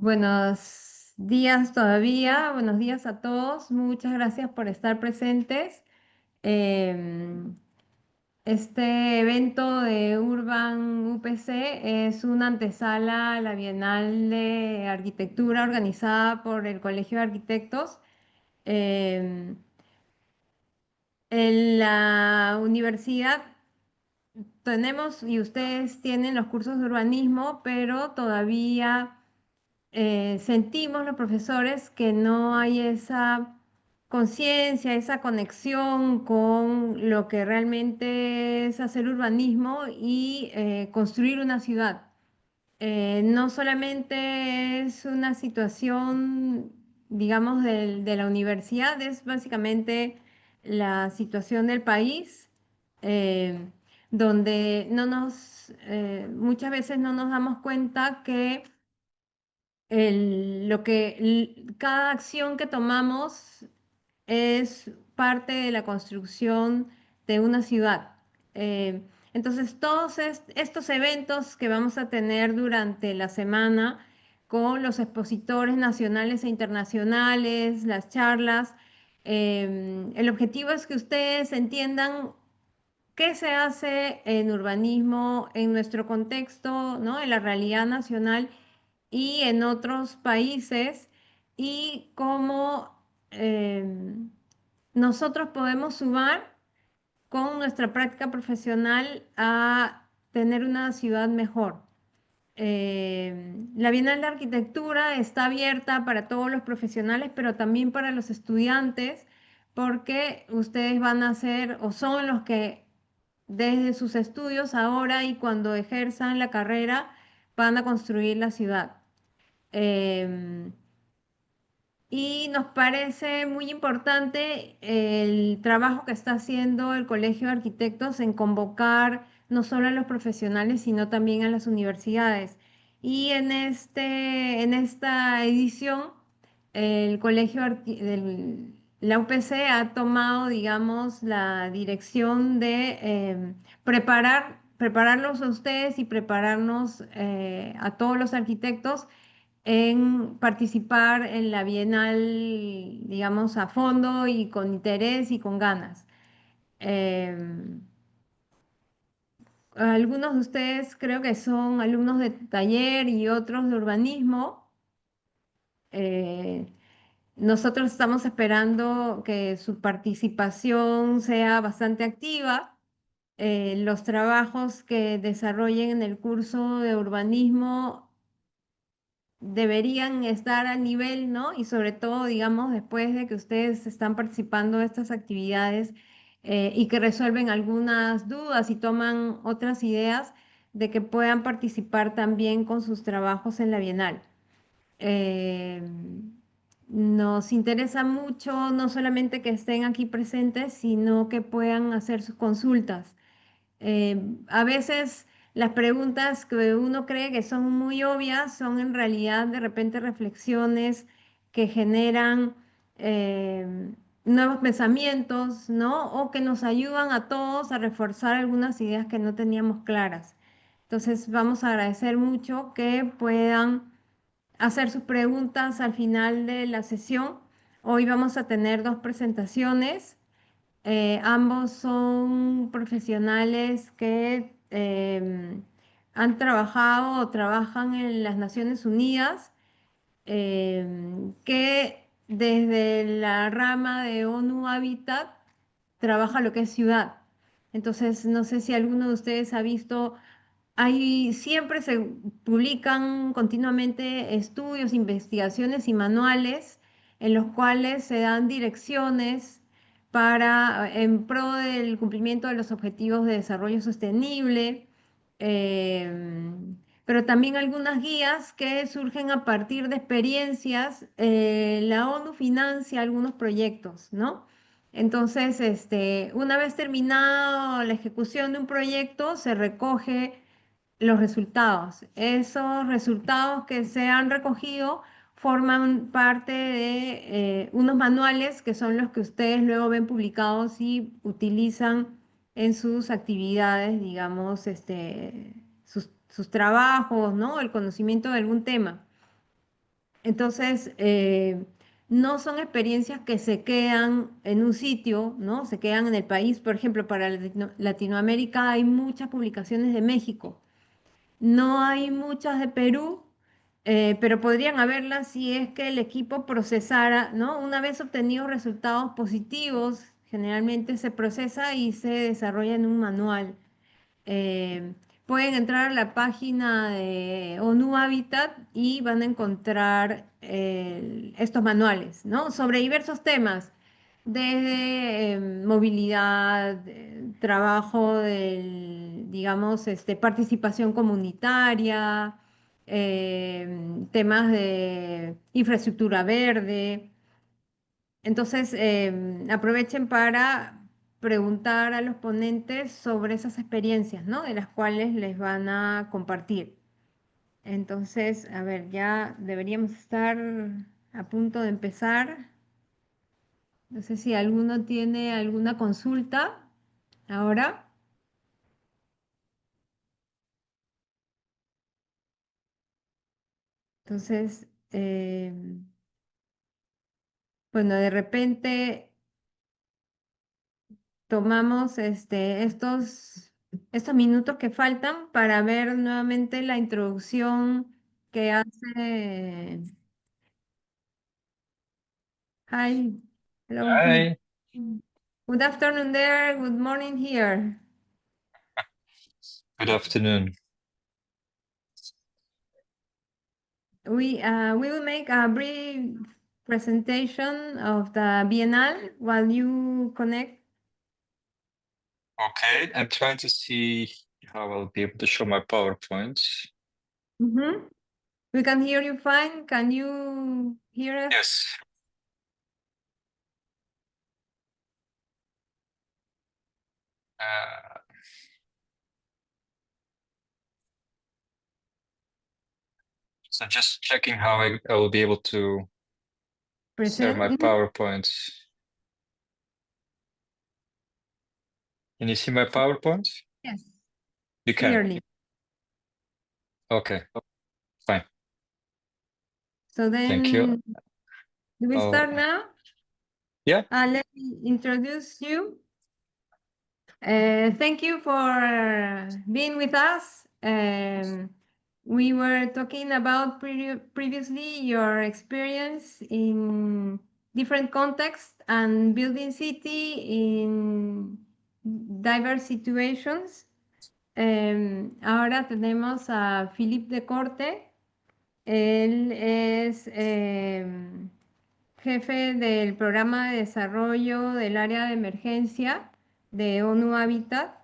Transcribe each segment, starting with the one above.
Buenos días todavía, buenos días a todos. Muchas gracias por estar presentes. Em, este evento de Urban UPC es una antesala a la Bienal de Arquitectura organizada por el Colegio de Arquitectos. Em, en la universidad tenemos y ustedes tienen los cursos de urbanismo, pero todavía sentimos los profesores que no hay esa conciencia, esa conexión con lo que realmente es hacer urbanismo y construir una ciudad. No solamente es una situación, digamos, de la universidad, es básicamente la situación del país, eh, donde muchas veces no nos damos cuenta que cada acción que tomamos es parte de la construcción de una ciudad. Entonces, todos estos eventos que vamos a tener durante la semana con los expositores nacionales e internacionales, las charlas, el objetivo es que ustedes entiendan qué se hace en urbanismo en nuestro contexto, ¿no? En la realidad nacional y en otros países y cómo nosotros podemos sumar con nuestra práctica profesional a tener una ciudad mejor. La Bienal de Arquitectura está abierta para todos los profesionales, pero también para los estudiantes, porque ustedes van a ser o son los que desde sus estudios ahora y cuando ejerzan la carrera van a construir la ciudad. Em, y nos parece muy importante el trabajo que está haciendo el Colegio de Arquitectos en convocar no solo a los profesionales, sino también a las universidades. Y en esta edición, el la UPC ha tomado, digamos, la dirección de prepararlos a ustedes y prepararnos a todos los arquitectos en participar en la Bienal, digamos, a fondo y con interés y con ganas. Em, Algunos de ustedes creo que son alumnos de taller y otros de urbanismo. Eh, Nosotros estamos esperando que su participación sea bastante activa. Los trabajos que desarrollen en el curso de urbanismo deberían estar al nivel, ¿no? Y sobre todo, digamos, después de que ustedes están participando de estas actividades y que resuelven algunas dudas y toman otras ideas, de que puedan participar también con sus trabajos en la Bienal. Eh, Nos interesa mucho no solamente que estén aquí presentes, sino que puedan hacer sus consultas. A veces las preguntas que uno cree que son muy obvias son en realidad de repente reflexiones que generan nuevos pensamientos, ¿no? O que nos ayudan a todos a reforzar algunas ideas que no teníamos claras. Entonces vamos a agradecer mucho que puedan hacer sus preguntas al final de la sesión. Hoy vamos a tener dos presentaciones. Ambos son profesionales que han trabajado o trabajan en las Naciones Unidas, que desde la rama de ONU Habitat trabaja lo que es ciudad. Entonces, no sé si alguno de ustedes ha visto, siempre se publican continuamente estudios, investigaciones y manuales en los cuales se dan direcciones en pro del cumplimiento de los objetivos de desarrollo sostenible, pero también algunas guías que surgen a partir de experiencias. La ONU financia algunos proyectos, ¿no? Entonces, una vez terminado la ejecución de un proyecto, se recoge los resultados. Esos resultados que se han recogido forman parte de unos manuales que son los que ustedes luego ven publicados y utilizan en sus actividades, digamos, sus trabajos, ¿no? El conocimiento de algún tema. Entonces, no son experiencias que se quedan en un sitio, ¿no? Se quedan en el país. Por ejemplo, para Latinoamérica hay muchas publicaciones de México. No hay muchas de Perú, pero podrían haberlas si es que el equipo procesara, ¿no? Una vez obtenidos resultados positivos, generalmente se procesa y se desarrolla en un manual. Eh, Pueden entrar a la página de ONU Habitat y van a encontrar estos manuales, ¿no? Sobre diversos temas, desde movilidad, trabajo digamos, participación comunitaria, temas de infraestructura verde. Entonces, aprovechen para preguntar a los ponentes sobre esas experiencias, ¿no? De las cuales les van a compartir. Entonces, a ver, ya deberíamos estar a punto de empezar. No sé si alguno tiene alguna consulta ahora. Entonces, bueno, de repente tomamos estos minutos que faltan para ver nuevamente la introducción que hace. Hi, hello, Hi, good afternoon there, good morning here. good afternoon. We will make a brief presentation of the Bienal while you connect. Okay, I'm trying to see how I'll be able to show my PowerPoint. Mhm. We can hear you fine. Can you hear us? Yes. Uh, so just checking how I will be able to share Present? my Mhm. PowerPoint. Can you see my PowerPoint? Yes, You can. clearly. Okay, fine. So Thank you. then, do we Oh, start now? yeah. Let me introduce you. Thank you for being with us. We were talking about previously your experience in different contexts and building city in diverse situations. Ahora tenemos a Philippe de Corte. Él es jefe del programa de desarrollo del área de emergencia de ONU Habitat.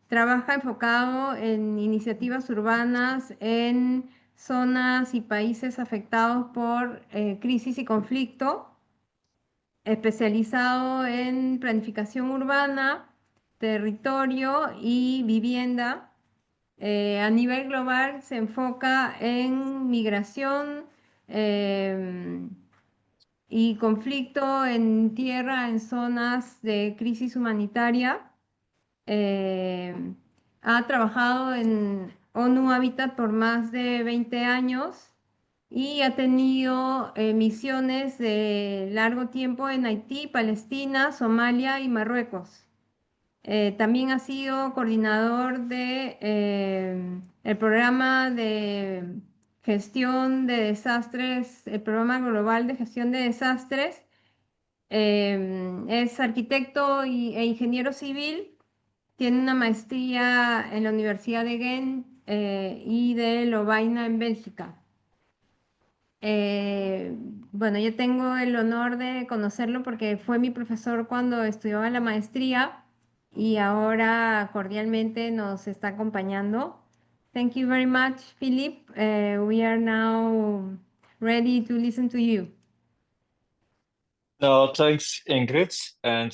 Trabaja enfocado en iniciativas urbanas en zonas y países afectados por crisis y conflicto, especializado en planificación urbana, territorio y vivienda. A nivel global se enfoca en migración y conflicto en tierra en zonas de crisis humanitaria. Eh, Ha trabajado en ONU Habitat por más de 20 años y ha tenido misiones de largo tiempo en Haití, Palestina, Somalia y Marruecos. También ha sido coordinador de el programa de gestión de desastres, el programa global de gestión de desastres. Es arquitecto e ingeniero civil. Tiene una maestría en la Universidad de Ghent y de Lovaina en Bélgica. Eh, bueno, yo tengo el honor de conocerlo porque fue mi profesor cuando estudiaba la maestría y ahora cordialmente nos está acompañando. Thank you very much, Philip. We are now ready to listen to you. No, thanks, Ingrid, and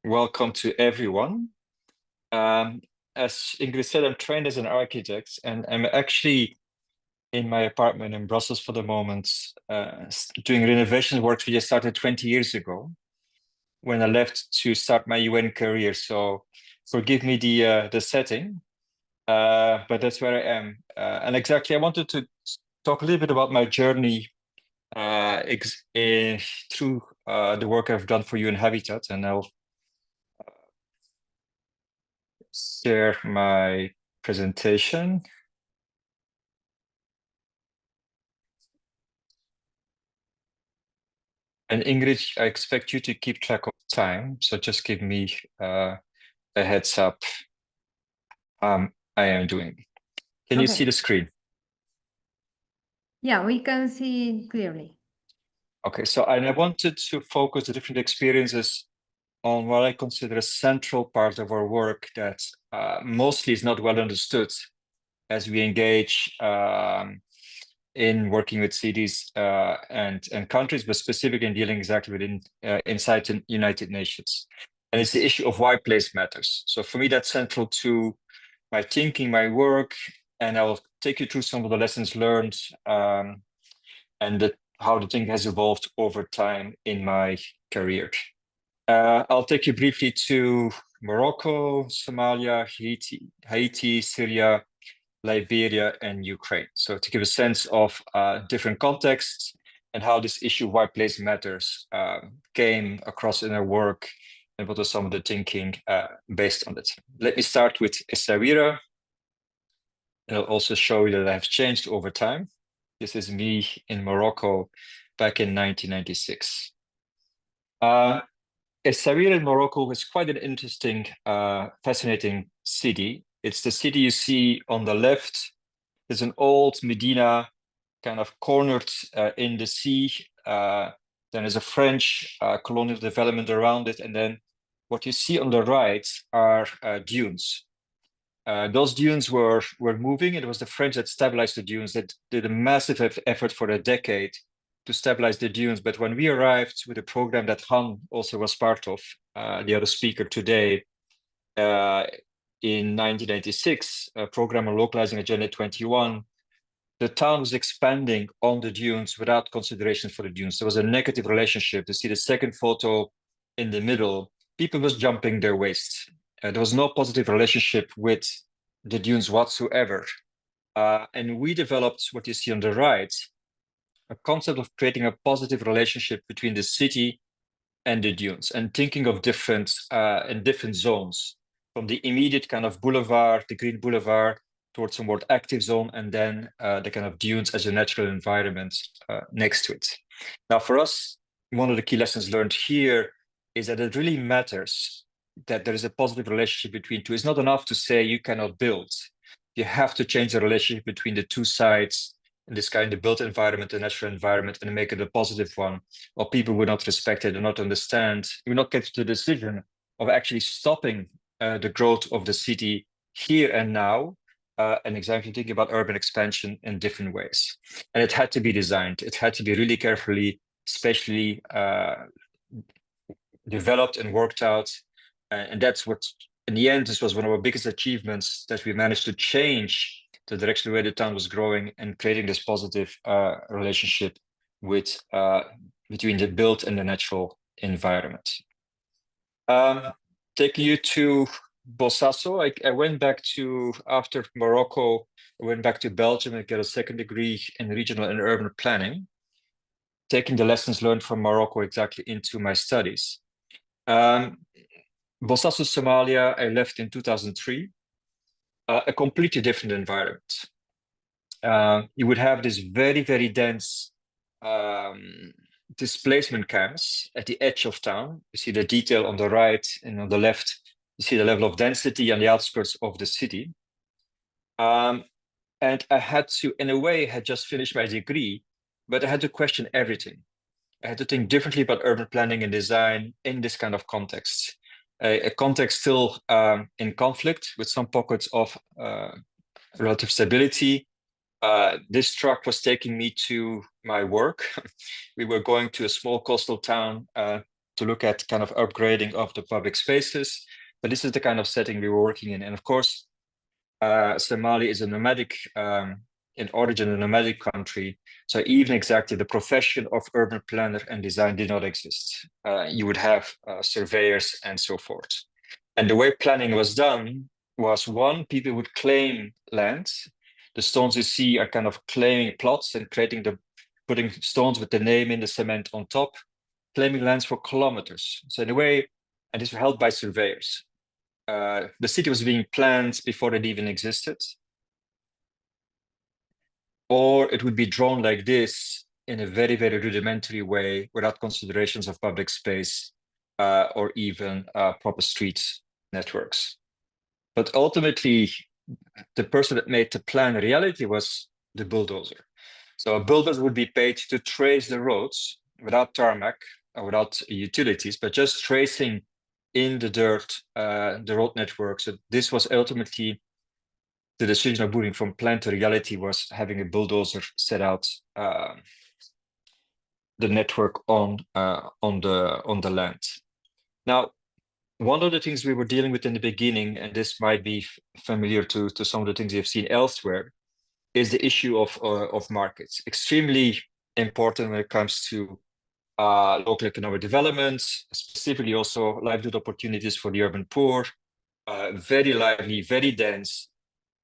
welcome to everyone. As Ingrid said, I'm trained as an architect, and I'm actually in my apartment in Brussels for the moment, doing renovation works which I started 20 years ago when I left to start my UN career. So forgive me the setting. but that's where I am. And exactly, I wanted to talk a little bit about my journey through the work I've done for you in Habitat, and I'll share my presentation. And Ingrid, I expect you to keep track of time, so just give me a heads up. I am doing. Can you see the screen? Yeah, we can see clearly. Okay, so I wanted to focus the different experiences on what I consider a central part of our work that mostly is not well understood as we engage in working with cities and countries, but specifically in dealing exactly within inside the United Nations. And it's the issue of why place matters. So for me, that's central to my thinking, my work, and I'll take you through some of the lessons learned and how the thing has evolved over time in my career. I'll take you briefly to Morocco, Somalia, Haiti, Syria, Liberia, and Ukraine. So to give a sense of different contexts and how this issue, why place matters, came across in our work and what was some of the thinking based on it. Let me start with Essaouira. I'll also show you that I've changed over time. This is me in Morocco back in 1996. Essaouira in Morocco is quite an interesting, fascinating city. It's the city you see on the left. There's an old Medina kind of cornered in the sea. Then there's a French colonial development around it. And then what you see on the right are dunes. Those dunes were moving. It was the French that stabilized the dunes, that did a massive effort for a decade to stabilize the dunes. But when we arrived with a program that Han also was part of, the other speaker today, in 1996, a program on localizing Agenda 21, the town was expanding on the dunes without consideration for the dunes. There was a negative relationship. You see the second photo in the middle, people was jumping their waist. There was no positive relationship with the dunes whatsoever. And we developed what you see on the right, a concept of creating a positive relationship between the city and the dunes, and thinking of different in different zones, from the immediate kind of boulevard, the green boulevard, towards a more active zone, and then the kind of dunes as a natural environment next to it. Now, for us, one of the key lessons learned here is that it really matters that there is a positive relationship between two. It's not enough to say you cannot build. You have to change the relationship between the two sides in this kind of built environment, the natural environment, and make it a positive one, or people would not respect it and not understand. We will not get to the decision of actually stopping the growth of the city here and now, and exactly thinking about urban expansion in different ways. And it had to be designed. It had to be really carefully, especially developed and worked out. And that's what, in the end, this was one of our biggest achievements, that we managed to change the direction where the town was growing and creating this positive relationship with between the built and the natural environment. Taking you to Bosaso, I went back to, after Morocco, I went back to Belgium and got a second degree in regional and urban planning, taking the lessons learned from Morocco exactly into my studies. Bosaso, Somalia, I left in 2003, a completely different environment. You would have this very, very dense displacement camps at the edge of town. You see the detail on the right, and on the left, you see the level of density on the outskirts of the city. And I had to, in a way, had just finished my degree, but I had to question everything. I had to think differently about urban planning and design in this kind of context. A context still in conflict with some pockets of relative stability. This truck was taking me to my work. We were going to a small coastal town to look at kind of upgrading of the public spaces. But this is the kind of setting we were working in. And of course, Somalia is a nomadic, in origin, a nomadic country. So even exactly the profession of urban planner and design did not exist. You would have surveyors and so forth. And the way planning was done was one, people would claim land. The stones you see are kind of claiming plots and putting stones with the name in the cement on top, claiming lands for kilometers. So in a way, and these were held by surveyors. The city was being planned before it even existed. Or it would be drawn like this in a very, very rudimentary way without considerations of public space or even proper street networks. But ultimately, the person that made the plan a reality was the bulldozer. So a bulldozer would be paid to trace the roads without tarmac or without utilities, but just tracing in the dirt the road network. So this was ultimately the decision of moving from plan to reality, was having a bulldozer set out the network on the land. Now, one of the things we were dealing with in the beginning, and this might be familiar to some of the things you've seen elsewhere, is the issue of markets. Extremely important when it comes to local economic development, specifically also livelihood opportunities for the urban poor, very lively, very dense,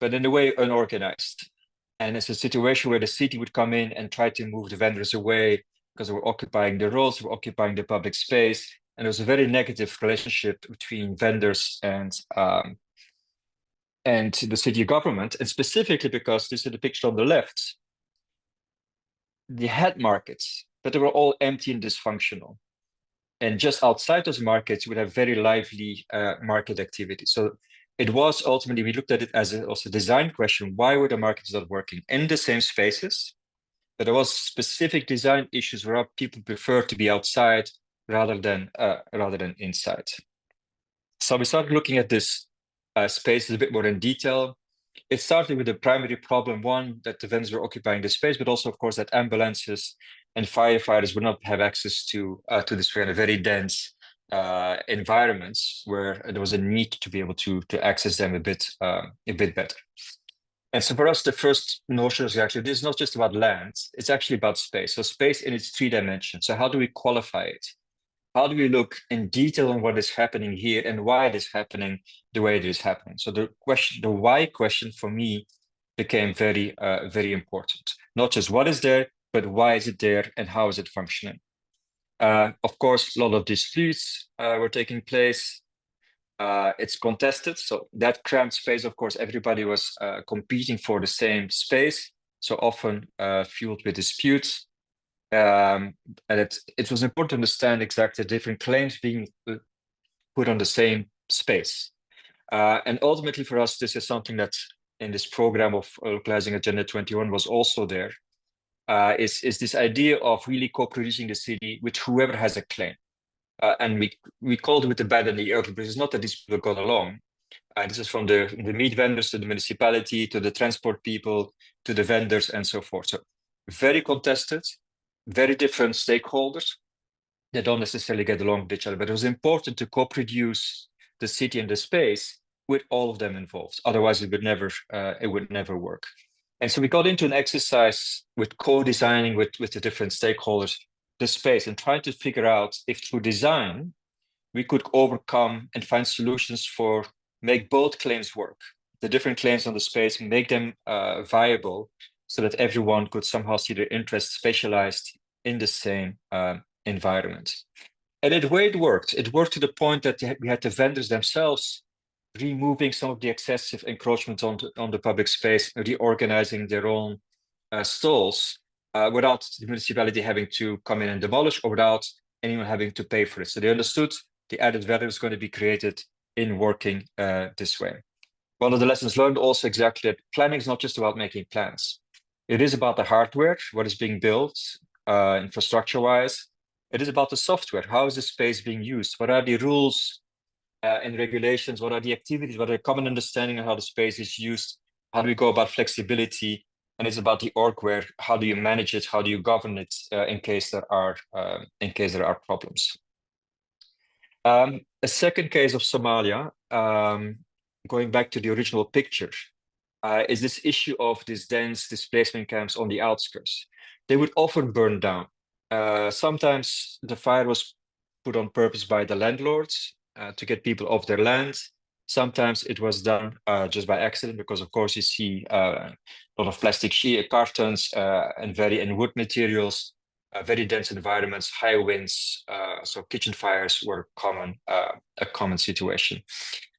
but in a way unorganized. And it's a situation where the city would come in and try to move the vendors away because they were occupying the roads, they were occupying the public space. And there was a very negative relationship between vendors and the city government. And specifically because this is the picture on the left, they had markets, but they were all empty and dysfunctional. And just outside those markets, you would have very lively market activity. So it was ultimately, we looked at it as also a design question. Why were the markets not working in the same spaces? But there was specific design issues where people prefer to be outside rather than inside. So we started looking at this space a bit more in detail. It started with the primary problem, one, that the vendors were occupying the space, but also, of course, that ambulances and firefighters would not have access to this kind of very dense environments where there was a need to be able to access them a bit better. And so for us, the first notion is actually, this is not just about land, it's actually about space. So space in its 3 dimensions. So how do we qualify it? How do we look in detail on what is happening here and why it is happening the way it is happening? So the why question for me became very, very important. Not just what is there, but why is it there and how is it functioning? Of course, a lot of disputes were taking place. It's contested. So that cramped space, of course, everybody was competing for the same space. So often fueled with disputes. And it was important to understand exactly the different claims being put on the same space. And ultimately for us, this is something that in this program of localizing Agenda 21 was also there, is this idea of really co-producing the city with whoever has a claim. And we called it with the bad and the ugly, but it's not that these people got along. This is from the meat vendors to the municipality, to the transport people, to the vendors and so forth. So very contested, very different stakeholders that don't necessarily get along with each other, but it was important to co-produce the city and the space with all of them involved. Otherwise, it would never work. And so we got into an exercise with co-designing with the different stakeholders the space and trying to figure out if through design we could overcome and find solutions for make both claims work, the different claims on the space, and make them viable, so that everyone could somehow see their interests spatialized in the same environment. And it worked. It worked to the point that we had the vendors themselves removing some of the excessive encroachment on the public space, reorganizing their own stalls without the municipality having to come in and demolish, or without anyone having to pay for it. So they understood the added value was going to be created in working this way. One of the lessons learned also exactly that planning is not just about making plans. It is about the hardware, what is being built, infrastructure-wise. It is about the software. How is the space being used? What are the rules and regulations? What are the activities? What are the common understanding of how the space is used? How do we go about flexibility? And it's about the orgware. How do you manage it? How do you govern it in case there are problems? A second case of Somalia, going back to the original picture, is this issue of these dense displacement camps on the outskirts. They would often burn down. Sometimes the fire was put on purpose by the landlords to get people off their land. Sometimes it was done just by accident, because of course you see a lot of plastic cartons and wood materials, very dense environments, high winds. So kitchen fires were a common situation.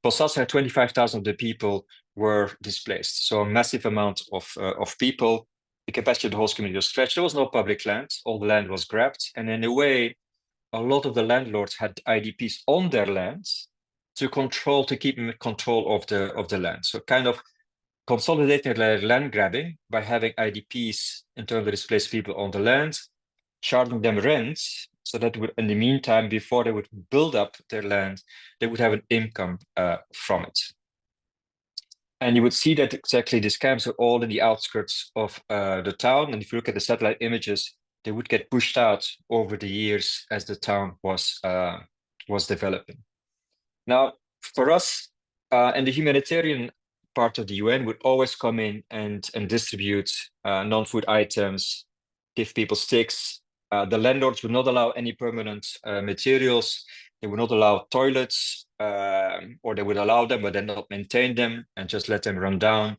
Bosas had 25,000 of the people were displaced. So a massive amount of people. The capacity of the host community was stretched. There was no public land. All the land was grabbed. And in a way, a lot of the landlords had IDPs on their lands to keep in control of the land. So kind of consolidating their land grabbing by having IDPs, internally displaced people, on the land, charging them rents, so that in the meantime, before they would build up their land, they would have an income from it. And you would see that exactly these camps are all in the outskirts of the town. And if you look at the satellite images, they would get pushed out over the years as the town was developing. Now, for us, and the humanitarian part of the UN would always come in and distribute non-food items, give people sticks. The landlords would not allow any permanent materials. They would not allow toilets, or they would allow them, but then not maintain them and just let them run down.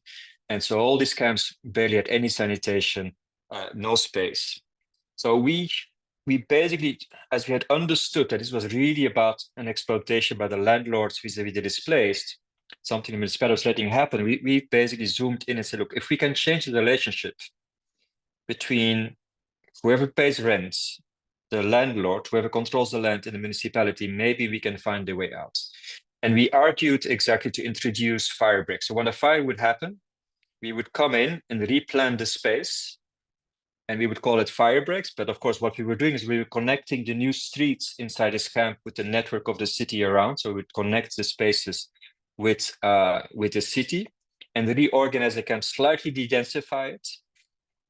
And so all these camps barely had any sanitation, no space. So we basically, as we had understood that this was really about an exploitation by the landlords vis-a-vis the displaced, something the municipality was letting happen, we basically zoomed in and said, look, if we can change the relationship between whoever pays rent, the landlord, whoever controls the land in the municipality, maybe we can find a way out. And we argued exactly to introduce fire breaks. So when a fire would happen, we would come in and replan the space, and we would call it fire breaks. But of course, what we were doing is we were connecting the new streets inside this camp with the network of the city around. So we would connect the spaces with the city and reorganize the camp, slightly de-densify it.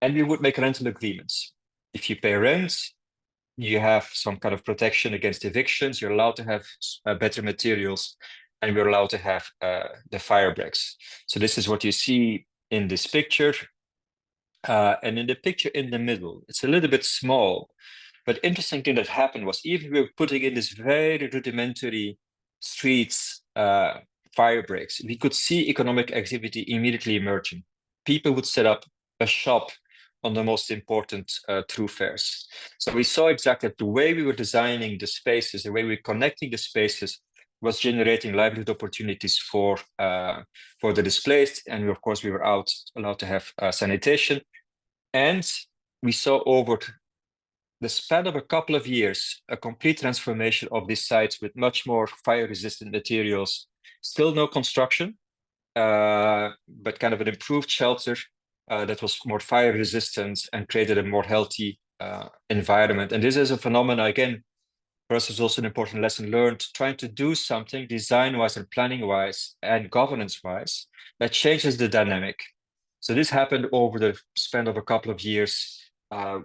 And we would make rental agreements. If you pay rent, you have some kind of protection against evictions. You're allowed to have better materials, and we're allowed to have the fire breaks. So this is what you see in this picture. And in the picture in the middle, it's a little bit small, but interesting thing that happened was, even we were putting in this very rudimentary streets fire breaks, we could see economic activity immediately emerging. People would set up a shop on the most important thoroughfares. So we saw exactly that the way we were designing the spaces, the way we were connecting the spaces, was generating livelihood opportunities for the displaced. And of course, we were allowed to have sanitation. And we saw over the span of a couple of years, a complete transformation of these sites with much more fire-resistant materials. Still no construction, but kind of an improved shelter that was more fire-resistant and created a more healthy environment. And this is a phenomenon, again, for us is also an important lesson learned, trying to do something design-wise and planning-wise and governance-wise that changes the dynamic. So this happened over the span of a couple of years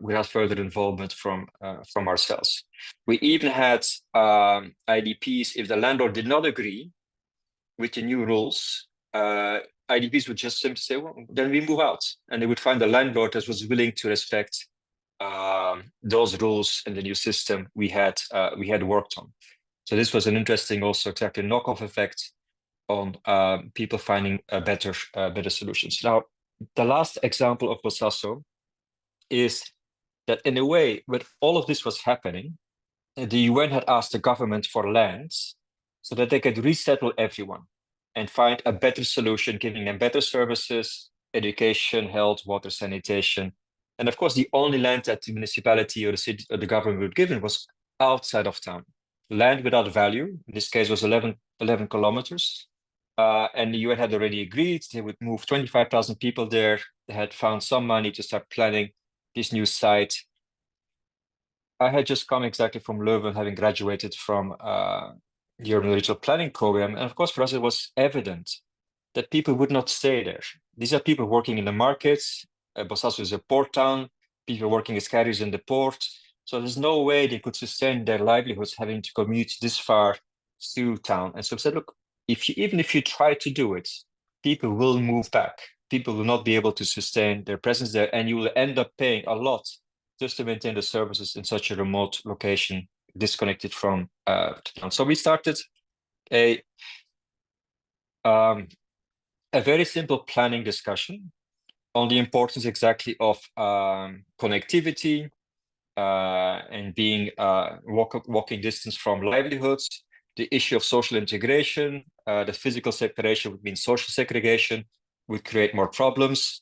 without further involvement from ourselves. We even had IDPs, if the landlord did not agree with the new rules, IDPs would just simply say, well, then we move out. And they would find a landlord that was willing to respect those rules in the new system we had worked on. So this was an interesting, also exactly knock-off effect on people finding better solutions. Now, the last example of Bosaso is that, in a way, when all of this was happening, the UN had asked the government for lands so that they could resettle everyone and find a better solution, giving them better services, education, health, water, sanitation. And of course, the only land that the municipality or the city or the government would give was outside of town. Land without value, in this case, was 11 kilometers. And the UN had already agreed they would move 25,000 people there. They had found some money to start planning this new site. I had just come exactly from Leuven, having graduated from the urban regional planning program. And of course, for us, it was evident that people would not stay there. These are people working in the markets. Bosaso is a port town. People working as carriers in the port. So there's no way they could sustain their livelihoods having to commute this far through town. And so we said, look, even if you try to do it, people will move back. People will not be able to sustain their presence there, and you will end up paying a lot just to maintain the services in such a remote location, disconnected from town. So we started a a very simple planning discussion on the importance exactly of connectivity and being walking distance from livelihoods, the issue of social integration, the physical separation would mean social segregation would create more problems.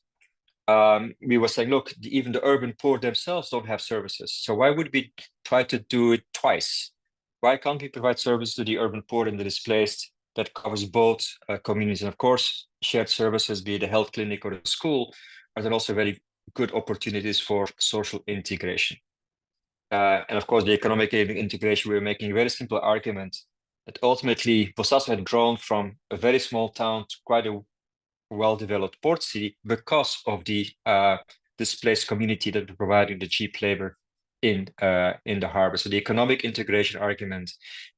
We were saying, look, even the urban poor themselves don't have services. So why would we try to do it twice? Why can't we provide service to the urban poor and the displaced that covers both communities? And of course, shared services, be it a health clinic or a school, are then also very good opportunities for social integration. And of course, the economic integration, we were making a very simple argument that ultimately Bosaso had grown from a very small town to quite a well-developed port city because of the displaced community that were providing the cheap labor in the harbor. So the economic integration argument,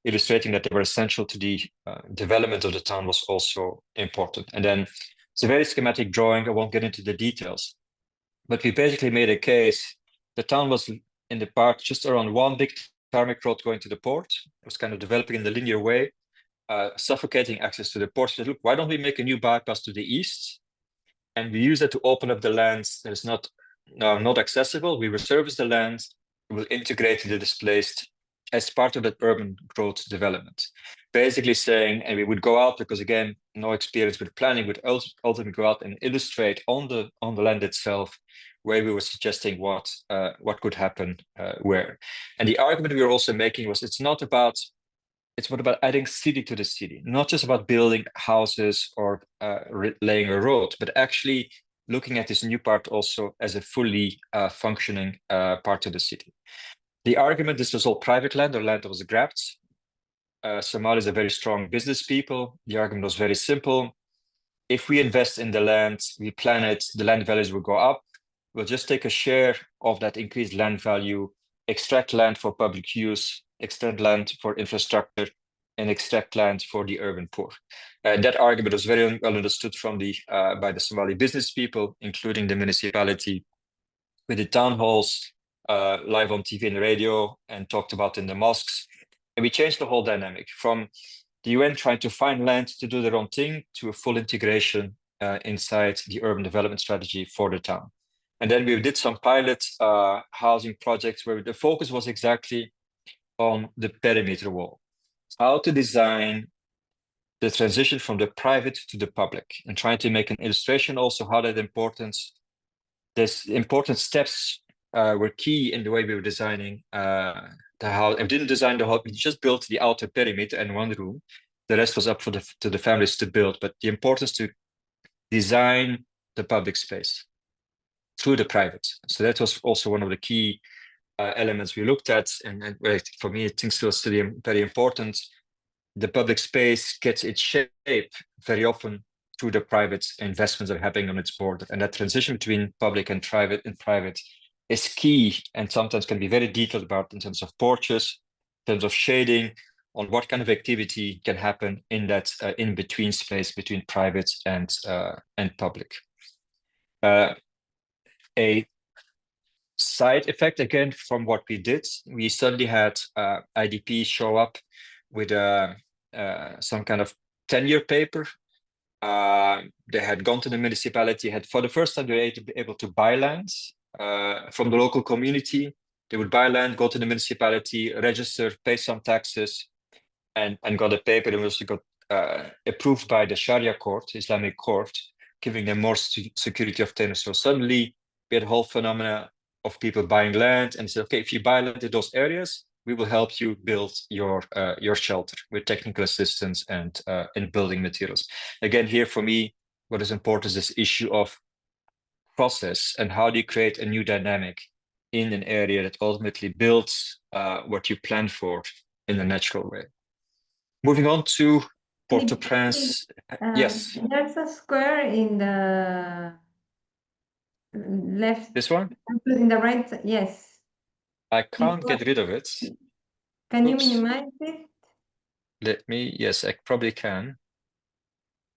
illustrating that they were essential to the development of the town, was also important. And then it's a very schematic drawing. I won't get into the details, but we basically made a case. The town was in the part just around one big tarmac road going to the port. It was kind of developing in the linear way, suffocating access to the port. So look, why don't we make a new bypass to the east? And we use that to open up the lands that is not accessible. We will service the lands, we will integrate the displaced as part of that urban growth development. Basically saying, and we would go out because again, no experience with planning, would ultimately go out and illustrate on the land itself where we were suggesting what could happen where. And the argument we were also making was it's not about adding city to the city, not just about building houses or laying a road, but actually looking at this new part also as a fully functioning part of the city. The argument, this was all private land or land that was grabbed. Somalis are very strong business people. The argument was very simple. If we invest in the land, we plan it, the land values will go up. We'll just take a share of that increased land value, extract land for public use, extract land for infrastructure, and extract land for the urban poor. That argument was very well understood by the Somali business people, including the municipality, with the town halls, live on TV and radio, and talked about in the mosques. And we changed the whole dynamic from the UN trying to find land to do their own thing to a full integration inside the urban development strategy for the town. And then we did some pilot housing projects where the focus was exactly on the perimeter wall, how to design the transition from the private to the public, and trying to make an illustration also how that these important steps were key in the way we were designing the house. We didn't design the whole, we just built the outer perimeter and one room. The rest was up to the families to build, but the importance to design the public space through the private. So that was also one of the key elements we looked at. And for me, I think still very important. The public space gets its shape very often through the private investments that are happening on its border. And that transition between public and private is key, and sometimes can be very detailed about in terms of porches, in terms of shading, on what kind of activity can happen in that in-between space between private and public. A side effect, again, from what we did, we suddenly had IDPs show up with some kind of 10-year paper. They had gone to the municipality, had for the first time they were able to buy land from the local community. They would buy land, go to the municipality, register, pay some taxes, and got a paper that was got approved by the Sharia court, Islamic court, giving them more security of tenure. So suddenly we had a whole phenomena of people buying land and said, okay, if you buy land in those areas, we will help you build your shelter with technical assistance and building materials. Again, here for me, what is important is this issue of process and how do you create a new dynamic in an area that ultimately builds what you plan for in a natural way. Moving on to Port-au-Prince. Yes. There's a square in the left. This one? In the right, yes. I can't get rid of it. Can you minimize it? Yes, I probably can.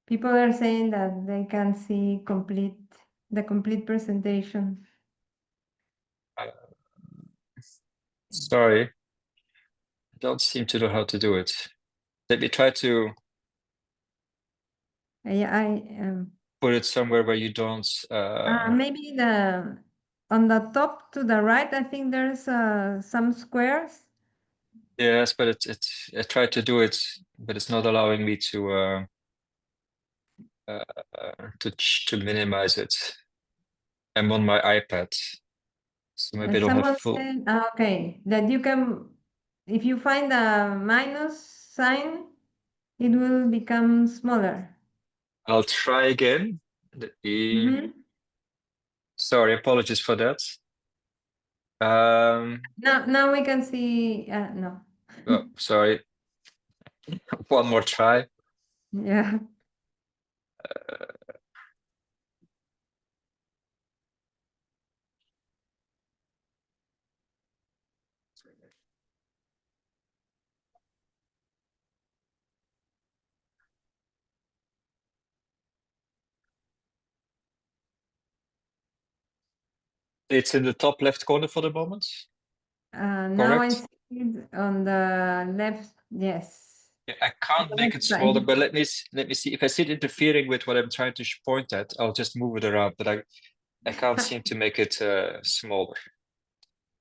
People are saying that they can see the complete presentation. Sorry, I don't seem to know how to do it. Let me try to. I put it somewhere where you don't. maybe on the top to the right, I think there's some squares. Yes, but I tried to do it, but it's not allowing me to minimize it. I'm on my iPad, so maybe I don't have Someone full. said, okay, that you can, if you find a minus sign, it will become smaller. I'll try again. Mm-hmm. Sorry, apologies for that. Now we can see, no. Oh, sorry. One more try. Yeah. It's in the top left corner for the moment. Now I Correct? see it on the left, yes. Yeah, I can't The make left it smaller, side. but let me see. If I see it interfering with what I'm trying to point at, I'll just move it around. But I can't seem to make it smaller.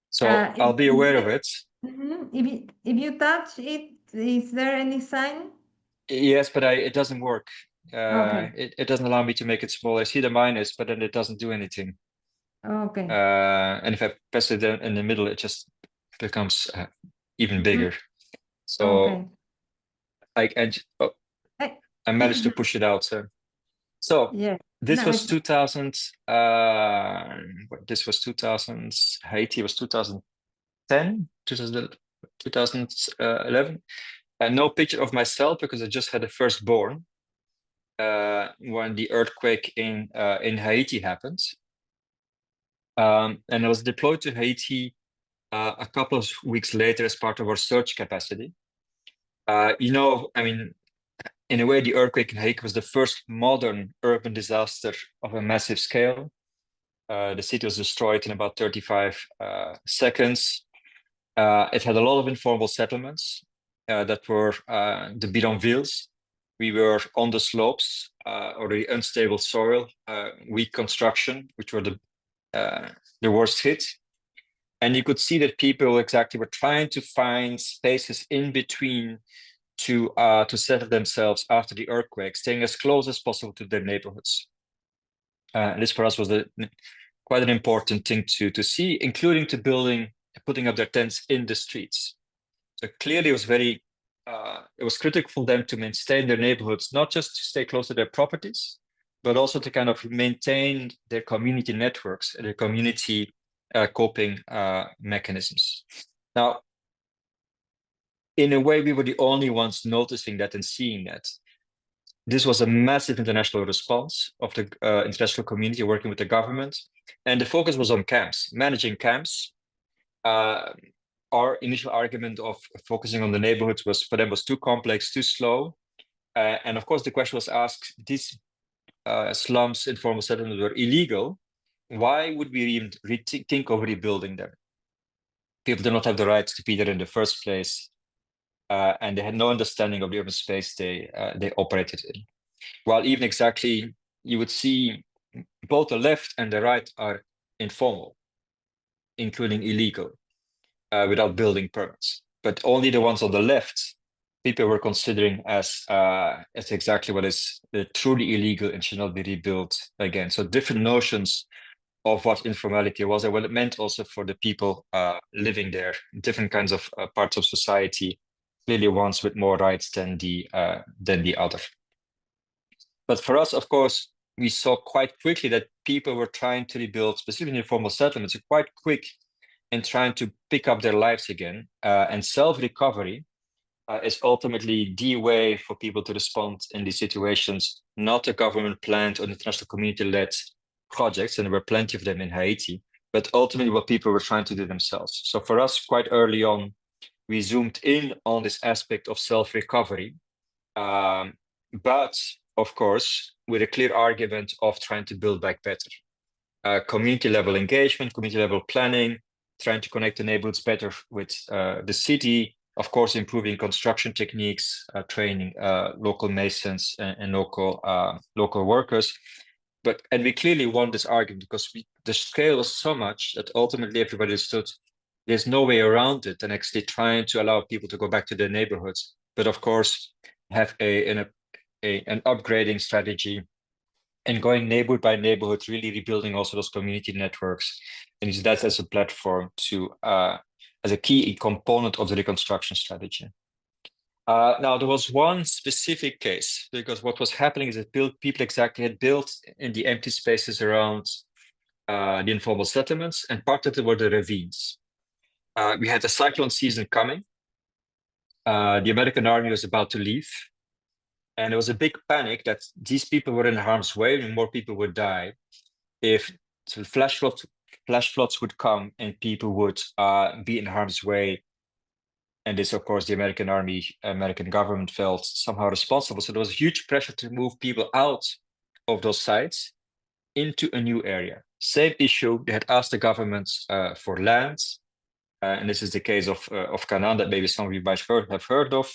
So I'll be aware of it. If you touch it, is there any sign? Yes, but it doesn't work. Okay. It doesn't allow me to make it smaller. I see the minus, but then it doesn't do anything. Okay. And if I press it in the middle, it just becomes even bigger. So Okay. oh, Eh, I managed to push it out. So Yes. this No, was it's 2000. This was 2000. Haiti was 2010, 2011. And no picture of myself because I just had a firstborn when the earthquake in Haiti happened. And I was deployed to Haiti a couple of weeks later as part of our search capacity. I mean, in a way, the earthquake in Haiti was the first modern urban disaster of a massive scale. The city was destroyed in about 35 seconds. It had a lot of informal settlements that were the bidonvilles. We were on the slopes, already unstable soil, weak construction, which were the worst hit. And you could see that people exactly were trying to find spaces in between to settle themselves after the earthquake, staying as close as possible to their neighborhoods. This for us was quite an important thing to see, including putting up their tents in the streets. So clearly it was critical for them to maintain their neighborhoods, not just to stay close to their properties, but also to kind of maintain their community networks and their community coping mechanisms. Now, in a way, we were the only ones noticing that and seeing that. This was a massive international response of the international community working with the government. And the focus was on camps, managing camps. Our initial argument of focusing on the neighborhoods for them was too complex, too slow. And of course, the question was asked, these slums, informal settlements were illegal. Why would we even think of rebuilding them? People did not have the right to be there in the first place. And they had no understanding of the urban space they operated in. While even exactly, you would see both the left and the right are informal, including illegal, without building permits. But only the ones on the left, people were considering as exactly what is truly illegal and should not be rebuilt again. So different notions of what informality was and what it meant also for the people living there, different kinds of parts of society, clearly ones with more rights than the other. But for us, of course, we saw quite quickly that people were trying to rebuild, specifically informal settlements, quite quick in trying to pick up their lives again. And self-recovery is ultimately the way for people to respond in these situations, not a government-planned or international community-led projects, and there were plenty of them in Haiti, but ultimately what people were trying to do themselves. So for us, quite early on, we zoomed in on this aspect of self-recovery, but of course, with a clear argument of trying to build back better. Community level engagement, community level planning, trying to connect the neighborhoods better with the city, of course, improving construction techniques, training local masons and local workers. And we clearly won this argument because the scale was so much that ultimately everybody understood there's no way around it, and actually trying to allow people to go back to their neighborhoods. But of course, have an upgrading strategy and going neighborhood by neighborhood, really rebuilding also those community networks, and use that as a platform to as a key component of the reconstruction strategy. Now, there was one specific case, because what was happening is that people exactly had built in the empty spaces around the informal settlements, and part of it were the ravines. We had the cyclone season coming. The American army was about to leave, and there was a big panic that these people were in harm's way and more people would die if flash floods would come and people would be in harm's way. And this, of course, the American government felt somehow responsible. So there was huge pressure to move people out of those sites into a new area. Same issue, they had asked the governments for lands. And this is the case of Canaan that maybe some of you might have heard of.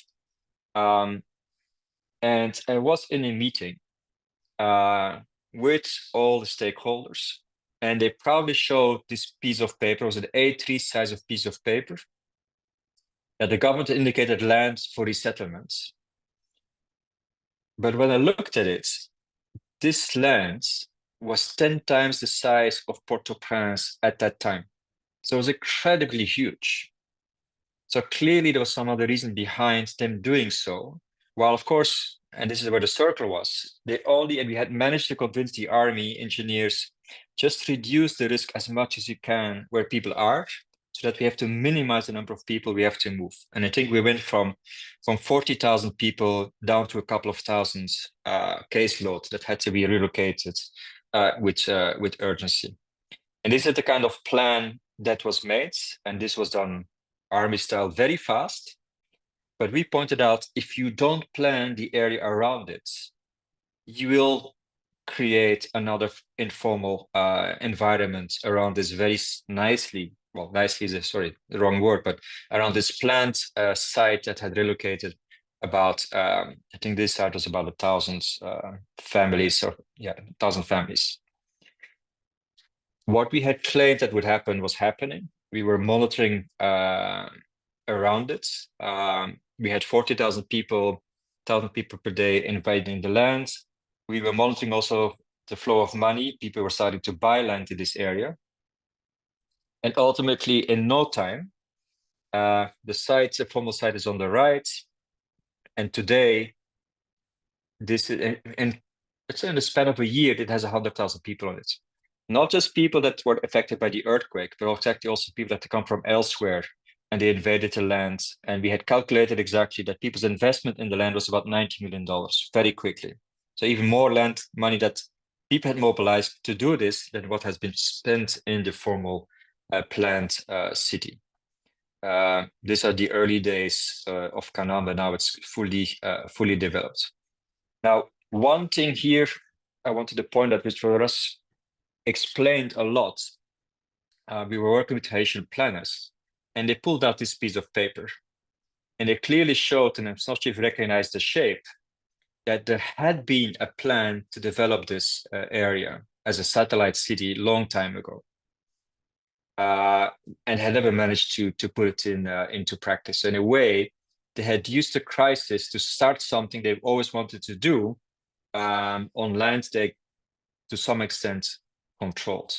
And I was in a meeting with all the stakeholders, and they proudly showed this piece of paper. It was an A3 size of piece of paper that the government indicated land for resettlements. But when I looked at it, this land was 10 times the size of Port-au-Prince at that time. So it was incredibly huge. So clearly there was some other reason behind them doing so. While of course, and this is where the circle was, and we had managed to convince the army engineers, just reduce the risk as much as you can where people are, so that we have to minimize the number of people we have to move. And I think we went from 40,000 people down to a couple of thousands caseload that had to be relocated with urgency. And this is the kind of plan that was made, and this was done army style very fast. But we pointed out, if you don't plan the area around it, you will create another informal environment around this very nicely is the wrong word, but around this planned site that had relocated about, I think this site was about 1,000 families, 1,000 families. What we had claimed that would happen was happening. We were monitoring around it. We had 40,000 people, 1,000 people per day invading the land. We were monitoring also the flow of money. People were starting to buy land in this area. And ultimately, in no time, the formal site is on the right. And today, and it's in the span of a year, it has 100,000 people on it. Not just people that were affected by the earthquake, but also people that come from elsewhere, and they invaded the land. And we had calculated exactly that people's investment in the land was about $90 million very quickly. So even more land money that people had mobilized to do this than what has been spent in the formal planned city. These are the early days of Canaan, but now it's fully developed. Now, one thing here I wanted to point out, which for us explained a lot. We were working with Haitian planners, and they pulled out this piece of paper, and they clearly showed, and I'm not sure if you recognize the shape, that there had been a plan to develop this area as a satellite city long time ago, and had never managed to put it into practice. So in a way, they had used the crisis to start something they've always wanted to do on land they, to some extent, controlled.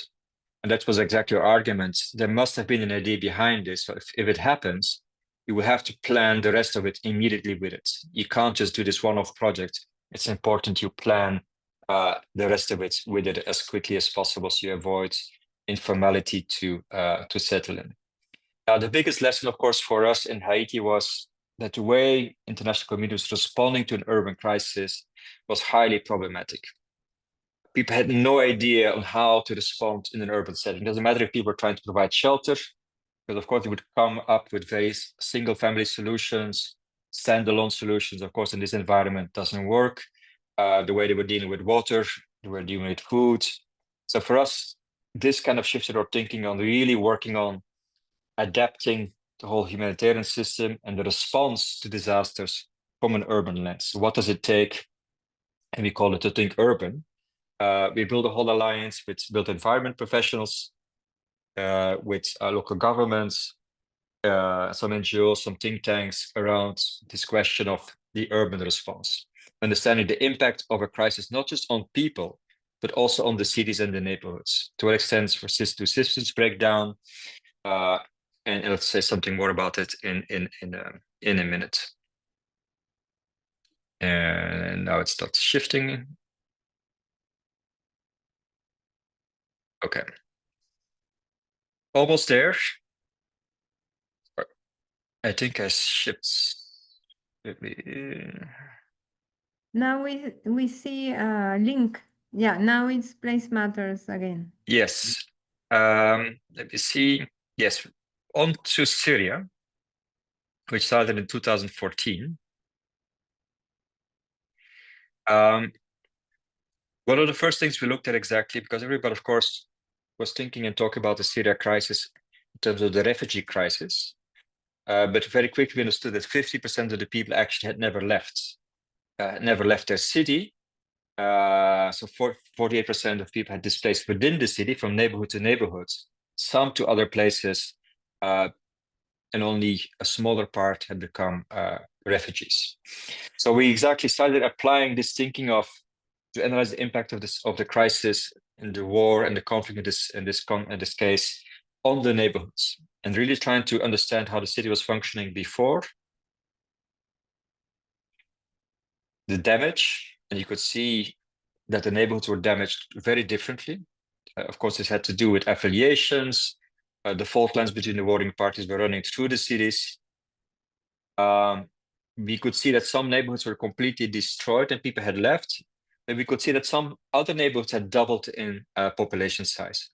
And that was exactly our argument. There must have been an idea behind this. So if it happens, you will have to plan the rest of it immediately with it. You can't just do this one-off project. It's important you plan the rest of it with it as quickly as possible, so you avoid informality to settle in. Now, the biggest lesson, of course, for us in Haiti was that the way international community was responding to an urban crisis was highly problematic. People had no idea on how to respond in an urban setting. It doesn't matter if people were trying to provide shelter, because of course they would come up with very single-family solutions, standalone solutions. Of course, in this environment, doesn't work. The way they were dealing with water, they were dealing with food. So for us, this kind of shifted our thinking on really working on adapting the whole humanitarian system and the response to disasters from an urban lens. What does it take? And we call it to think urban. We built a whole alliance with built environment professionals, with local governments, some NGOs, some think tanks around this question of the urban response, understanding the impact of a crisis, not just on people, but also on the cities and the neighborhoods. To what extent for systems break down, and let's say something more about it in a minute. And now it starts shifting. Okay. Almost there. I think I shipped. Now we see a link. Yeah, now it's place matters again. Yes. Let me see. Yes, on to Syria, which started in 2014. One of the first things we looked at exactly, because everybody, of course, was thinking and talking about the Syria crisis in terms of the refugee crisis. But very quickly we understood that 50% of the people actually had never left their city. So 48% of people had displaced within the city from neighborhood to neighborhood, some to other places, and only a smaller part had become refugees. So we exactly started applying this thinking to analyze the impact of the crisis and the war and the conflict in this case on the neighborhoods, and really trying to understand how the city was functioning before the damage. And you could see that the neighborhoods were damaged very differently. Of course, this had to do with affiliations. The fault lines between the warring parties were running through the cities. We could see that some neighborhoods were completely destroyed and people had left. And we could see that some other neighborhoods had doubled in population size.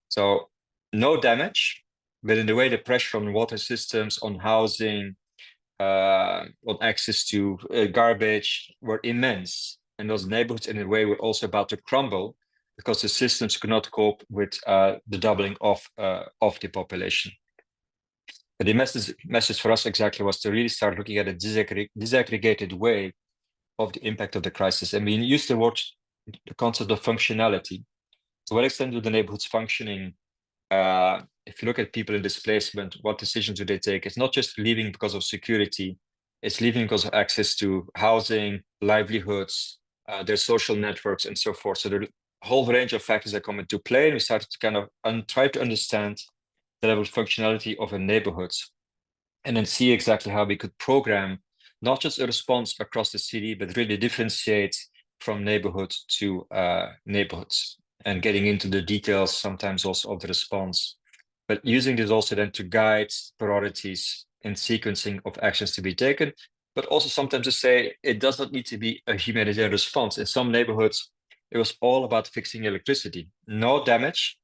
So no damage, but in the way the pressure on water systems, on housing, on access to garbage were immense. And those neighborhoods in a way were also about to crumble because the systems could not cope with the doubling of the population. But the message for us exactly was to really start looking at a disaggregated way of the impact of the crisis. And we used the concept of functionality. To what extent do the neighborhoods functioning? If you look at people in displacement, what decisions do they take? It's not just leaving because of security, it's leaving because of access to housing, livelihoods, their social networks, and so forth. So there are a whole range of factors that come into play, and we started to kind of try to understand the level of functionality of a neighborhood, and then see exactly how we could program not just a response across the city, but really differentiate from neighborhood to neighborhoods, and getting into the details sometimes also of the response, but using this also then to guide priorities and sequencing of actions to be taken, but also sometimes to say it does not need to be a humanitarian response. In some neighborhoods, it was all about fixing electricity. No damage,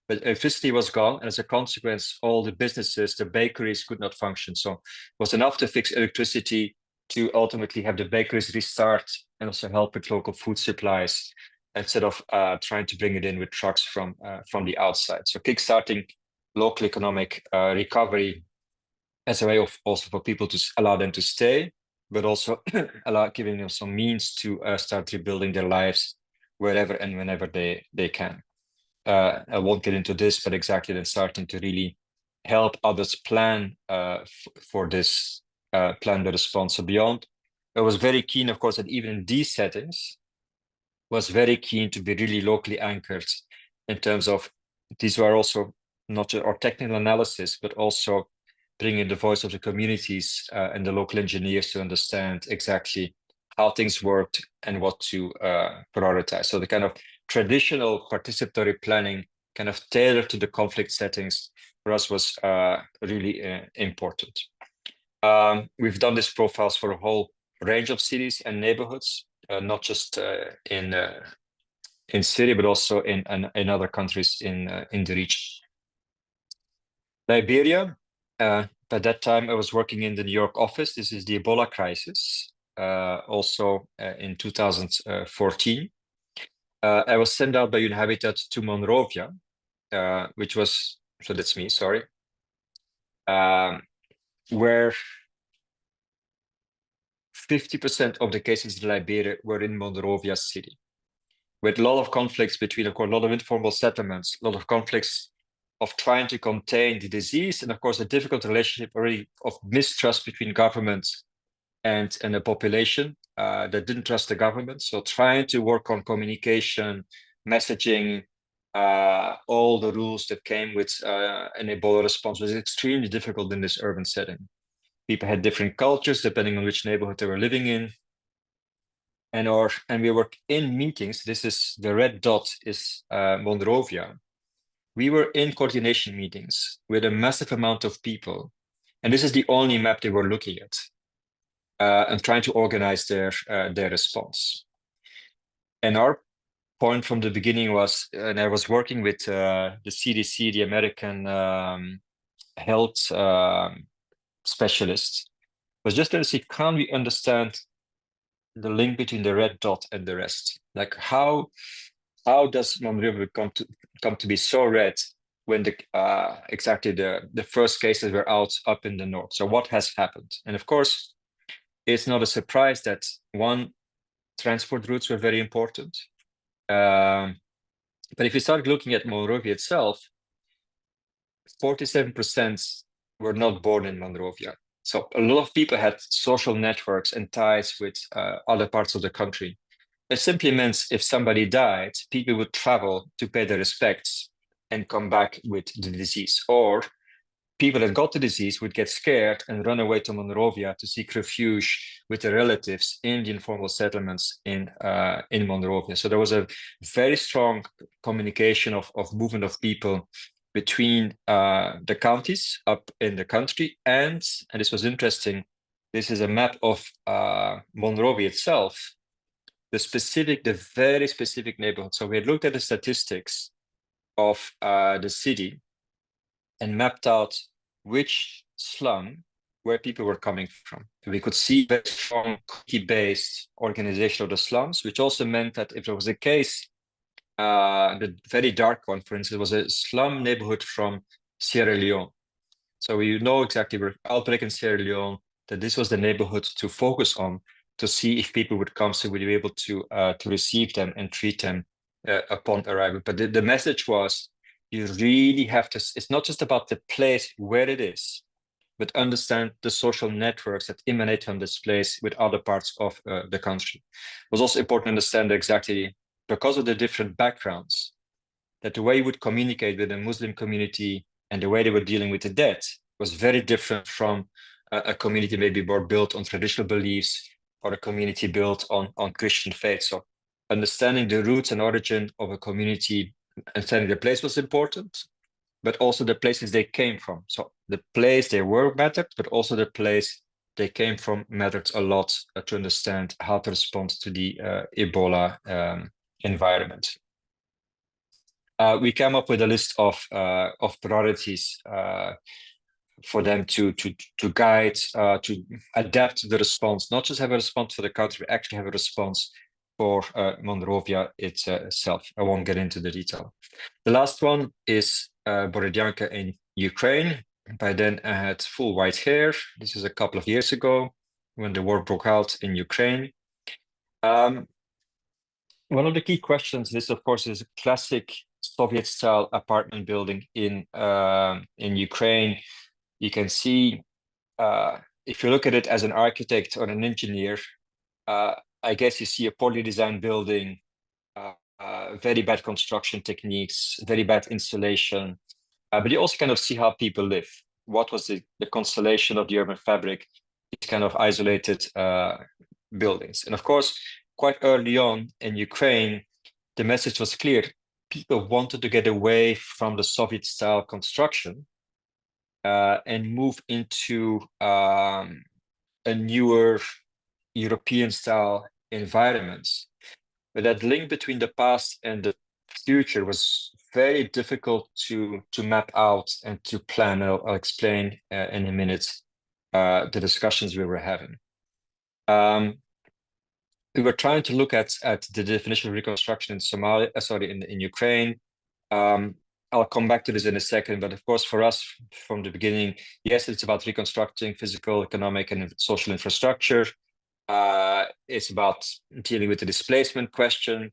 but electricity was gone, and as a consequence, all the businesses, the bakeries could not function. So it was enough to fix electricity to ultimately have the bakeries restart and also help with local food supplies, instead of trying to bring it in with trucks from the outside. So kickstarting local economic recovery as a way of also for people to allow them to stay, but also giving them some means to start rebuilding their lives wherever and whenever they can. I won't get into this, but exactly then starting to really help others plan for this, plan the response. So beyond, I was very keen, of course, that even in these settings, was very keen to be really locally anchored in terms of these were also not just our technical analysis, but also bringing the voice of the communities and the local engineers to understand exactly how things worked and what to prioritize. So the kind of traditional participatory planning kind of tailored to the conflict settings for us was really important. We've done these profiles for a whole range of cities and neighborhoods, not just in Syria, but also in other countries in the region. Liberia, by that time I was working in the New York office. This is the Ebola crisis, also in 2014. I was sent out by UN-Habitat to Monrovia, which was, so that's me, sorry. where 50% of the cases in Liberia were in Monrovia city, with a lot of conflicts between, of course, a lot of informal settlements, a lot of conflicts of trying to contain the disease, and of course, a difficult relationship already of mistrust between governments and the population that didn't trust the government. So trying to work on communication, messaging, all the rules that came with an Ebola response was extremely difficult in this urban setting. People had different cultures depending on which neighborhood they were living in. And we were in meetings. This is the red dot is Monrovia. We were in coordination meetings with a massive amount of people. And this is the only map they were looking at and trying to organize their response. And our point from the beginning was, and I was working with the CDC, the American health specialist, was just to see, can we understand the link between the red dot and the rest? Like how does Monrovia come to be so red when exactly the first cases were up in the north? So what has happened? And of course, it's not a surprise that one, transport routes were very important. But if you start looking at Monrovia itself, 47% were not born in Monrovia. So a lot of people had social networks and ties with other parts of the country. It simply meant if somebody died, people would travel to pay their respects and come back with the disease. Or people that got the disease would get scared and run away to Monrovia to seek refuge with their relatives in the informal settlements in Monrovia. So there was a very strong communication of movement of people between the counties up in the country. And this was interesting, this is a map of Monrovia itself, the very specific neighborhood. So we had looked at the statistics of the city and mapped out which slum where people were coming from. We could see very strong cookie-based organization of the slums, which also meant that if there was a case, the very dark one, for instance, was a slum neighborhood from Sierra Leone. So we know exactly where outbreak in Sierra Leone, that this was the neighborhood to focus on to see if people would come, so we'd be able to receive them and treat them upon arrival. But the message was, you really have to, it's not just about the place where it is, but understand the social networks that emanate from this place with other parts of the country. It was also important to understand exactly, because of the different backgrounds, that the way you would communicate with the Muslim community and the way they were dealing with the dead was very different from a community maybe more built on traditional beliefs or a community built on Christian faith. So understanding the roots and origin of a community, understanding the place was important, but also the places they came from. So the place they were mattered, but also the place they came from mattered a lot to understand how to respond to the Ebola environment. We came up with a list of priorities for them to guide, to adapt the response, not just have a response for the country, but actually have a response for Monrovia itself. I won't get into the detail. The last one is Borodyanka in Ukraine. By then I had full white hair. This is a couple of years ago when the war broke out in Ukraine. One of the key questions, this of course is a classic Soviet-style apartment building in Ukraine. You can see, if you look at it as an architect or an engineer, I guess you see a poorly designed building, very bad construction techniques, very bad installation, but you also kind of see how people live. What was the constellation of the urban fabric? These kind of isolated buildings. And of course, quite early on in Ukraine, the message was clear. People wanted to get away from the Soviet-style construction and move into a newer European-style environment. But that link between the past and the future was very difficult to map out and to plan. I'll explain in a minute the discussions we were having. We were trying to look at the definition of reconstruction in Somalia, in Ukraine. I'll come back to this in a second, but of course, for us from the beginning, yes, it's about reconstructing physical, economic, and social infrastructure. It's about dealing with the displacement question.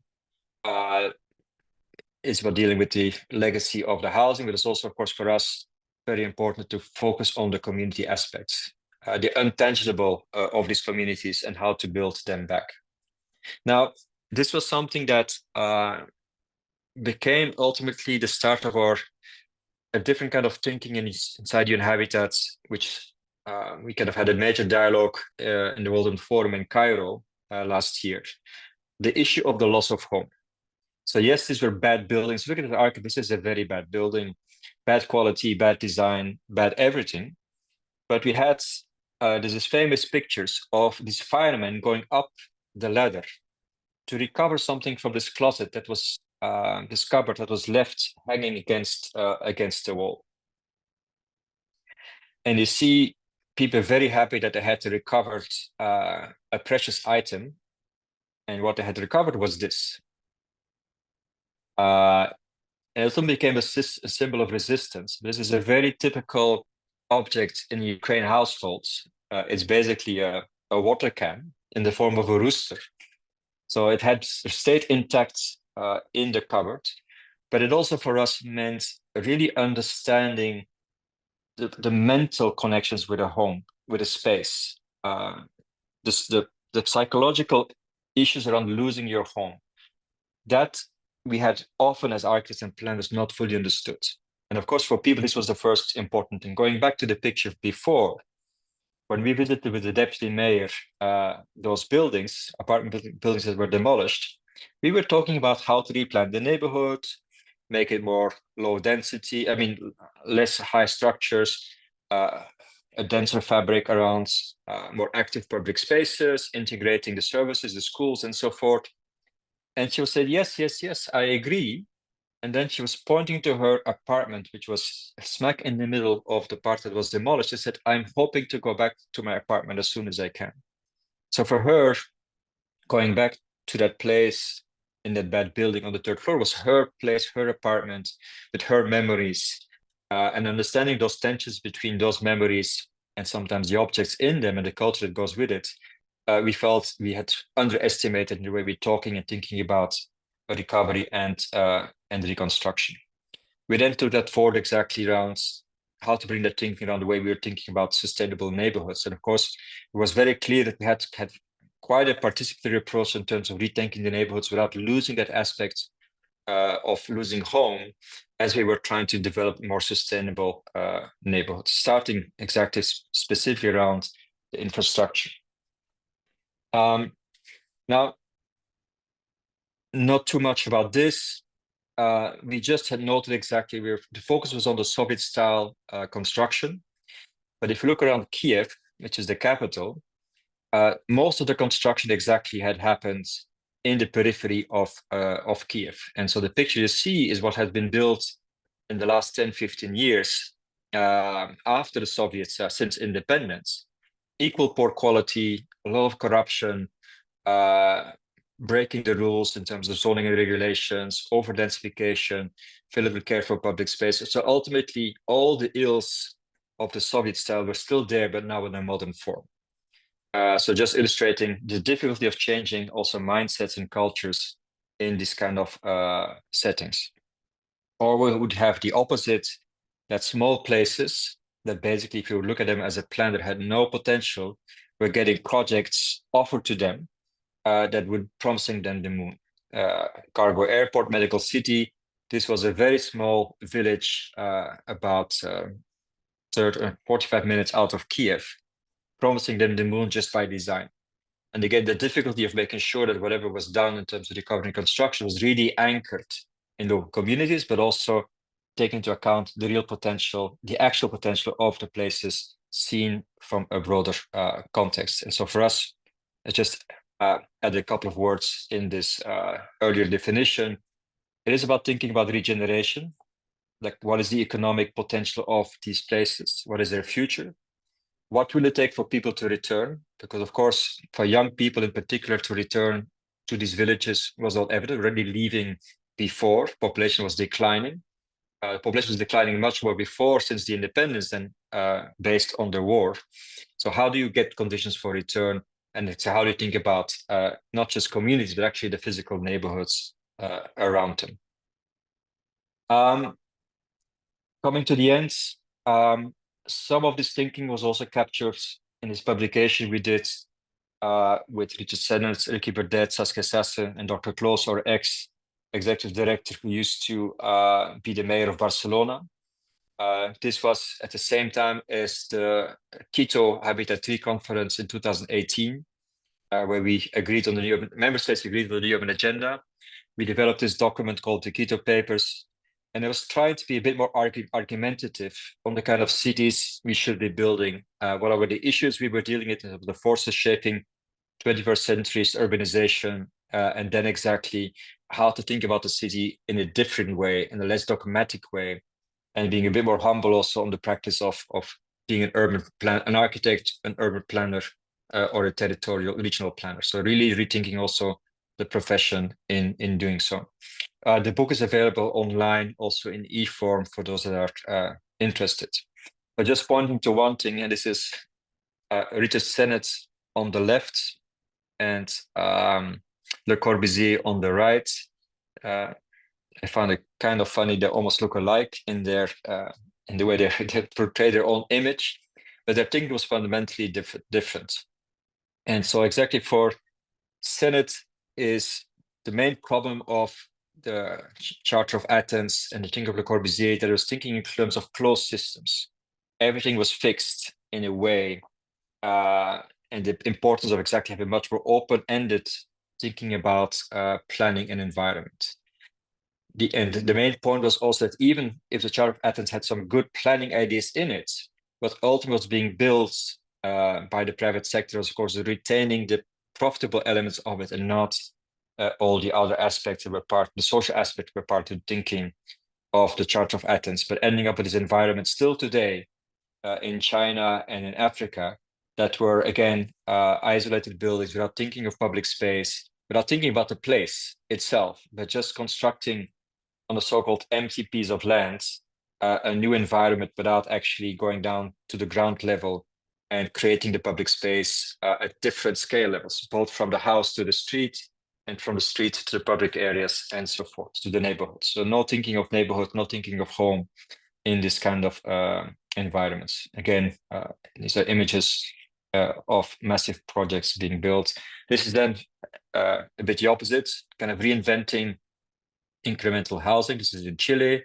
It's about dealing with the legacy of the housing, but it's also, of course, for us, very important to focus on the community aspects, the intangible of these communities and how to build them back. Now, this was something that became ultimately the start of a different kind of thinking inside UN Habitats, which we kind of had a major dialogue in the World Forum in Cairo last year. The issue of the loss of home. So yes, these were bad buildings. Look at the architect. This is a very bad building, bad quality, bad design, bad everything. But we had there's this famous pictures of these firemen going up the ladder to recover something from this closet that was this cupboard that was left hanging against the wall. And you see people very happy that they had recovered a precious item, and what they had recovered was this. And it also became a symbol of resistance. This is a very typical object in Ukraine households. It's basically a water can in the form of a rooster. So it had stayed intact in the cupboard, but it also for us meant really understanding the mental connections with a home, with a space, the psychological issues around losing your home. That we had often as architects and planners not fully understood. And of course, for people, this was the first important thing. Going back to the picture before, when we visited with the deputy mayor, those buildings, apartment buildings that were demolished, we were talking about how to replan the neighborhood, make it more low density, less high structures, a denser fabric around more active public spaces, integrating the services, the schools, and so forth. And she said, yes, I agree. And then she was pointing to her apartment, which was smack in the middle of the part that was demolished. She said, I'm hoping to go back to my apartment as soon as I can. So for her, going back to that place in that bad building on the third floor was her place, her apartment, with her memories, and understanding those tensions between those memories and sometimes the objects in them and the culture that goes with it. We felt we had underestimated in the way we're talking and thinking about recovery and reconstruction. We then took that forward exactly around how to bring that thinking around the way we were thinking about sustainable neighborhoods. And of course, it was very clear that we had quite a participatory approach in terms of rethinking the neighborhoods without losing that aspect of losing home as we were trying to develop more sustainable neighborhoods, starting exactly specifically around the infrastructure. Now, not too much about this. We just had noted exactly where the focus was on the Soviet style construction. But if you look around Kiev, which is the capital, most of the construction exactly had happened in the periphery of Kiev. And so the picture you see is what has been built in the last 10, 15 years after the Soviets, since independence. Equal poor quality, a lot of corruption, breaking the rules in terms of zoning and regulations, over-densification, failure to care for public spaces. So ultimately, all the ills of the Soviet style were still there, but now in a modern form. So just illustrating the difficulty of changing also mindsets and cultures in this kind of settings. Or we would have the opposite, that small places that basically, if you look at them as a plan that had no potential, were getting projects offered to them that would promising them the moon. Cargo Airport, Medical City. This was a very small village about 45 minutes out of Kiev, promising them the moon just by design. And again, the difficulty of making sure that whatever was done in terms of recovery and construction was really anchored in local communities, but also taking into account the real potential, the actual potential of the places seen from a broader context. And so for us, it's just add a couple of words in this earlier definition. It is about thinking about regeneration, like what is the economic potential of these places? What is their future? What will it take for people to return? Because of course, for young people in particular to return to these villages was not evident, already leaving before, population was declining. the population was declining much more before, since the independence, than based on the war. So how do you get conditions for return? And it's how do you think about not just communities, but actually the physical neighborhoods around them? Coming to the end, some of this thinking was also captured in this publication we did with Richard Sennett, Ricky Burdett, Saskia Sasse, and Dr. Kloos, our ex-executive director, who used to be the mayor of Barcelona. This was at the same time as the Quito Habitat 3 conference in 2018, where we agreed on the new member states agreed on the urban agenda. We developed this document called the Quito Papers, and I was trying to be a bit more argumentative on the kind of cities we should be building. What are the issues we were dealing with, the forces shaping 21st century's urbanization, and then exactly how to think about the city in a different way, in a less dogmatic way, and being a bit more humble also on the practice of being an architect, an urban planner, or a territorial regional planner. So really rethinking also the profession in doing so. The book is available online, also in e-form for those that are interested. But just pointing to one thing, and this is Richard Sennett on the left and Le Corbusier on the right. I found it kind of funny. They almost look alike in their in the way they portray their own image, but their thinking was fundamentally different. And so exactly for Sennett is the main problem of the Charter of Athens and the thinking of Le Corbusier that was thinking in terms of closed systems. Everything was fixed in a way, and the importance of exactly having much more open-ended thinking about planning and environment. The main point was also that even if the Charter of Athens had some good planning ideas in it, what ultimately was being built by the private sector was, of course, retaining the profitable elements of it and not all the other aspects that were part, the social aspects were part of the thinking of the Charter of Athens, but ending up with this environment still today in China and in Africa that were, again, isolated buildings without thinking of public space, without thinking about the place itself, but just constructing on a so-called empty piece of land a new environment without actually going down to the ground level and creating the public space at different scale levels, both from the house to the street and from the street to the public areas and so forth, to the neighborhood. So no thinking of neighborhood, no thinking of home in this kind of environments. Again, these are images of massive projects being built. This is then a bit the opposite, kind of reinventing incremental housing. This is in Chile.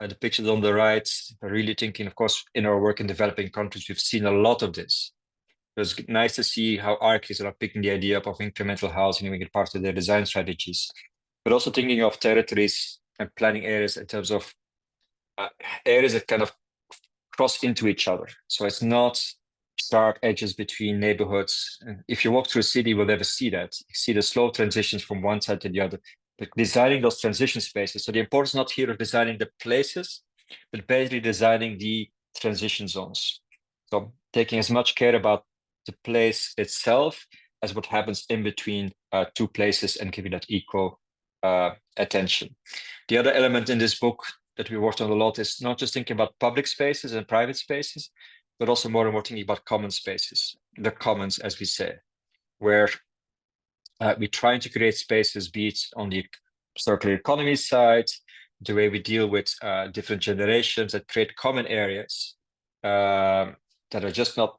The pictures on the right are really thinking, of course, in our work in developing countries, we've seen a lot of this. It's nice to see how architects are picking the idea up of incremental housing and making it part of their design strategies, but also thinking of territories and planning areas in terms of areas that kind of cross into each other. So it's not stark edges between neighborhoods. And if you walk through a city, you will never see that. You see the slow transitions from one side to the other, but designing those transition spaces. So the importance not here of designing the places, but basically designing the transition zones. So taking as much care about the place itself as what happens in between two places and giving that equal attention. The other element in this book that we worked on a lot is not just thinking about public spaces and private spaces, but also more and more thinking about common spaces, the commons, as we say, where we're trying to create spaces, be it on the circular economy side, the way we deal with different generations that create common areas that are just not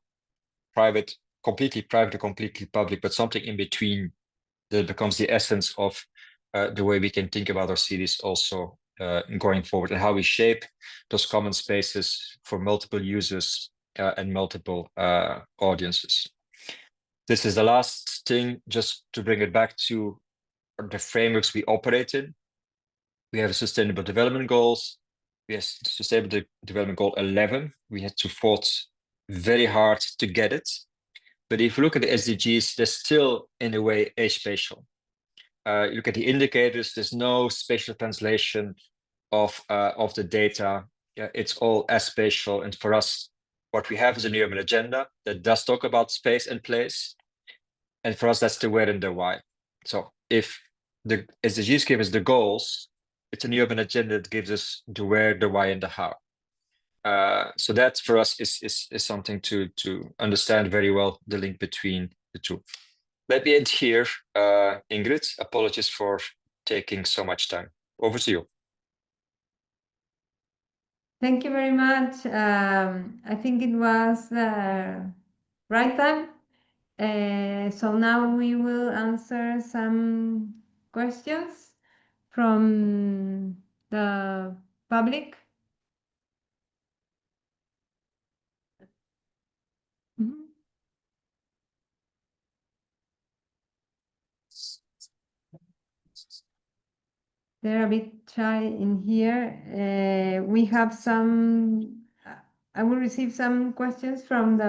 private, completely private or completely public, but something in between that becomes the essence of the way we can think about our cities also going forward, and how we shape those common spaces for multiple users and multiple audiences. This is the last thing, just to bring it back to the frameworks we operate in. We have Sustainable Development Goals. We have Sustainable Development Goal 11. We had to fought very hard to get it. But if you look at the SDGs, they're still, in a way, aspatial. You look at the indicators, there's no spatial translation of the data. It's all aspatial. And for us, what we have is an urban agenda that does talk about space and place. And for us, that's the where and the why. So if the SDGs give us the goals, it's a new urban agenda that gives us the where, the why, and the how. So that for us is something to understand very well, the link between the two. Let me end here. Ingrid, apologies for taking so much time. Over to you. Thank you very much. I think it was right time. So now we will answer some questions from the public. Mhm. They're a bit shy in here. We have some. I will receive some questions from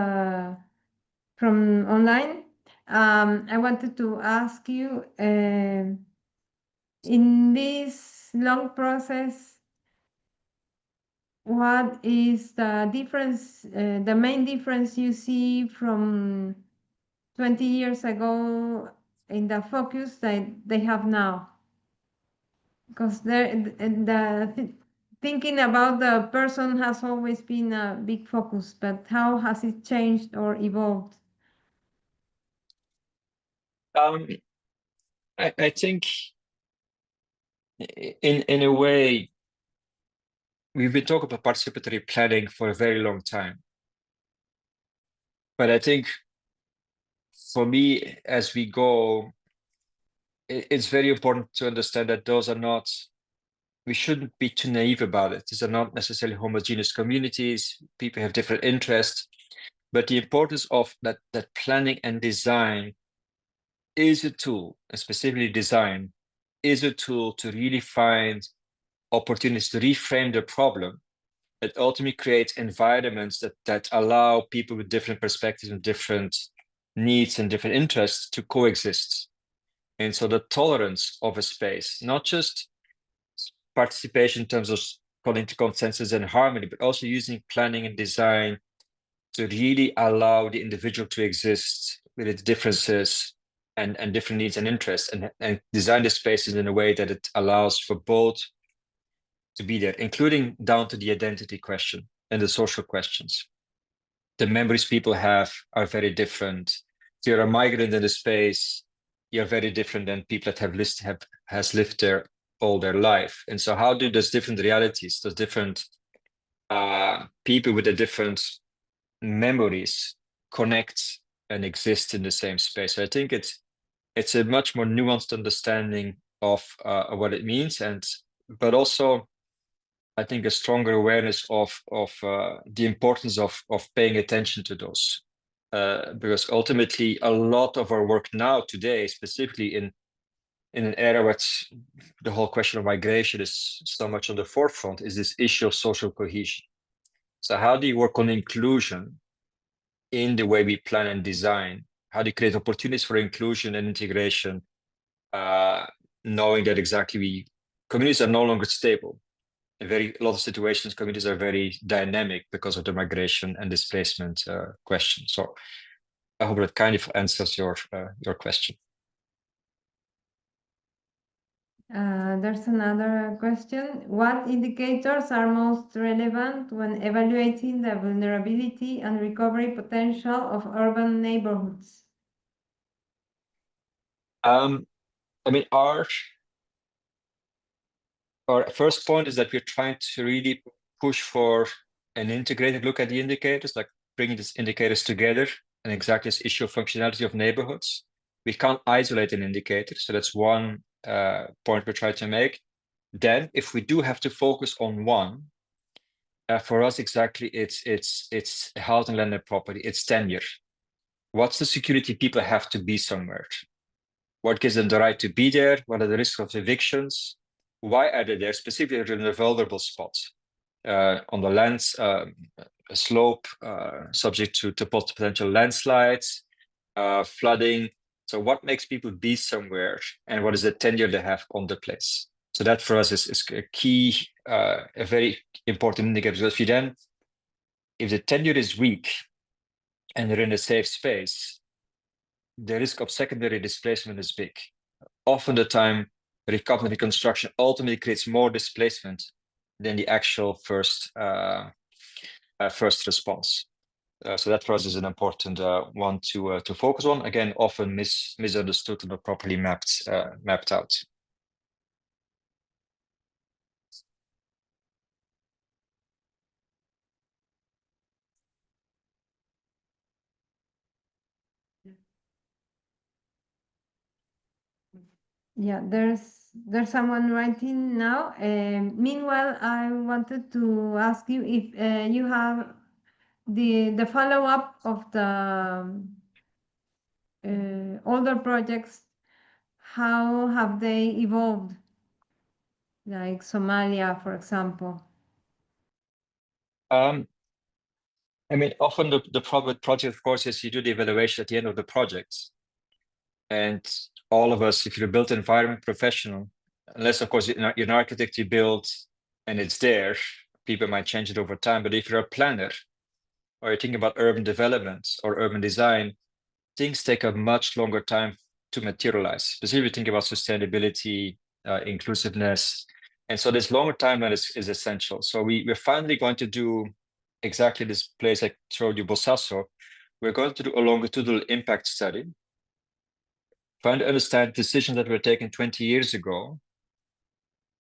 online. I wanted to ask you, in this long process, what is the difference, the main difference you see from 20 years ago in the focus that they have now? Because thinking about the person has always been a big focus, but how has it changed or evolved? I think in a way, we've been talking about participatory planning for a very long time. But I think for me, as we go, it's very important to understand that those are not, we shouldn't be too naive about it. These are not necessarily homogeneous communities. People have different interests. But the importance of that planning and design is a tool, and specifically design, is a tool to really find opportunities to reframe the problem that ultimately creates environments that allow people with different perspectives and different needs and different interests to coexist. And so the tolerance of a space, not just participation in terms of coming to consensus and harmony, but also using planning and design to really allow the individual to exist with its differences and different needs and interests, and design the spaces in a way that it allows for both to be there, including down to the identity question and the social questions. The memories people have are very different. If you're a migrant in the space, you're very different than people that has lived there all their life. And so how do those different realities, those different people with the different memories connect and exist in the same space? So I think it's a much more nuanced understanding of what it means, but also I think a stronger awareness of the importance of paying attention to those, because ultimately a lot of our work now today, specifically in an era where the whole question of migration is so much on the forefront, is this issue of social cohesion. So how do you work on inclusion in the way we plan and design? How do you create opportunities for inclusion and integration, knowing that exactly communities are no longer stable? In a lot of situations, communities are very dynamic because of the migration and displacement question. So I hope that kind of answers your question. There's another question. What indicators are most relevant when evaluating the vulnerability and recovery potential of urban neighborhoods? I mean, our first point is that we're trying to really push for an integrated look at the indicators, like bringing these indicators together and exactly this issue of functionality of neighborhoods. We can't isolate an indicator, so that's one point we're trying to make. Then, if we do have to focus on one, for us exactly, it's house and landed property. It's tenure. What's the security people have to be somewhere? What gives them the right to be there? What are the risks of evictions? Why are they there? Specifically in the vulnerable spots, on the lands, slope, subject to potential landslides, flooding. So what makes people be somewhere, and what is the tenure they have on the place? So that for us is a key, a very important indicator. Because if the tenure is weak and they're in a safe space, the risk of secondary displacement is big. Often the time, recoupling reconstruction ultimately creates more displacement than the actual first response. So that for us is an important one to focus on. Again, often misunderstood and not properly mapped out. Yeah, there's someone writing now. Meanwhile, I wanted to ask you if you have the follow-up of the older projects. How have they evolved? Like Somalia, for example. I mean, often the problem with project, of course, is you do the evaluation at the end of the project. And all of us, if you're a built environment professional, unless, of course, you're an architect, you build and it's there, people might change it over time. But if you're a planner or you're thinking about urban development or urban design, things take a much longer time to materialize. Specifically, think about sustainability, inclusiveness. And so this longer timeline is essential. So we're finally going to do exactly this place I showed you, Bosaso. We're going to do a longitudinal impact study, trying to understand decisions that were taken 20 years ago.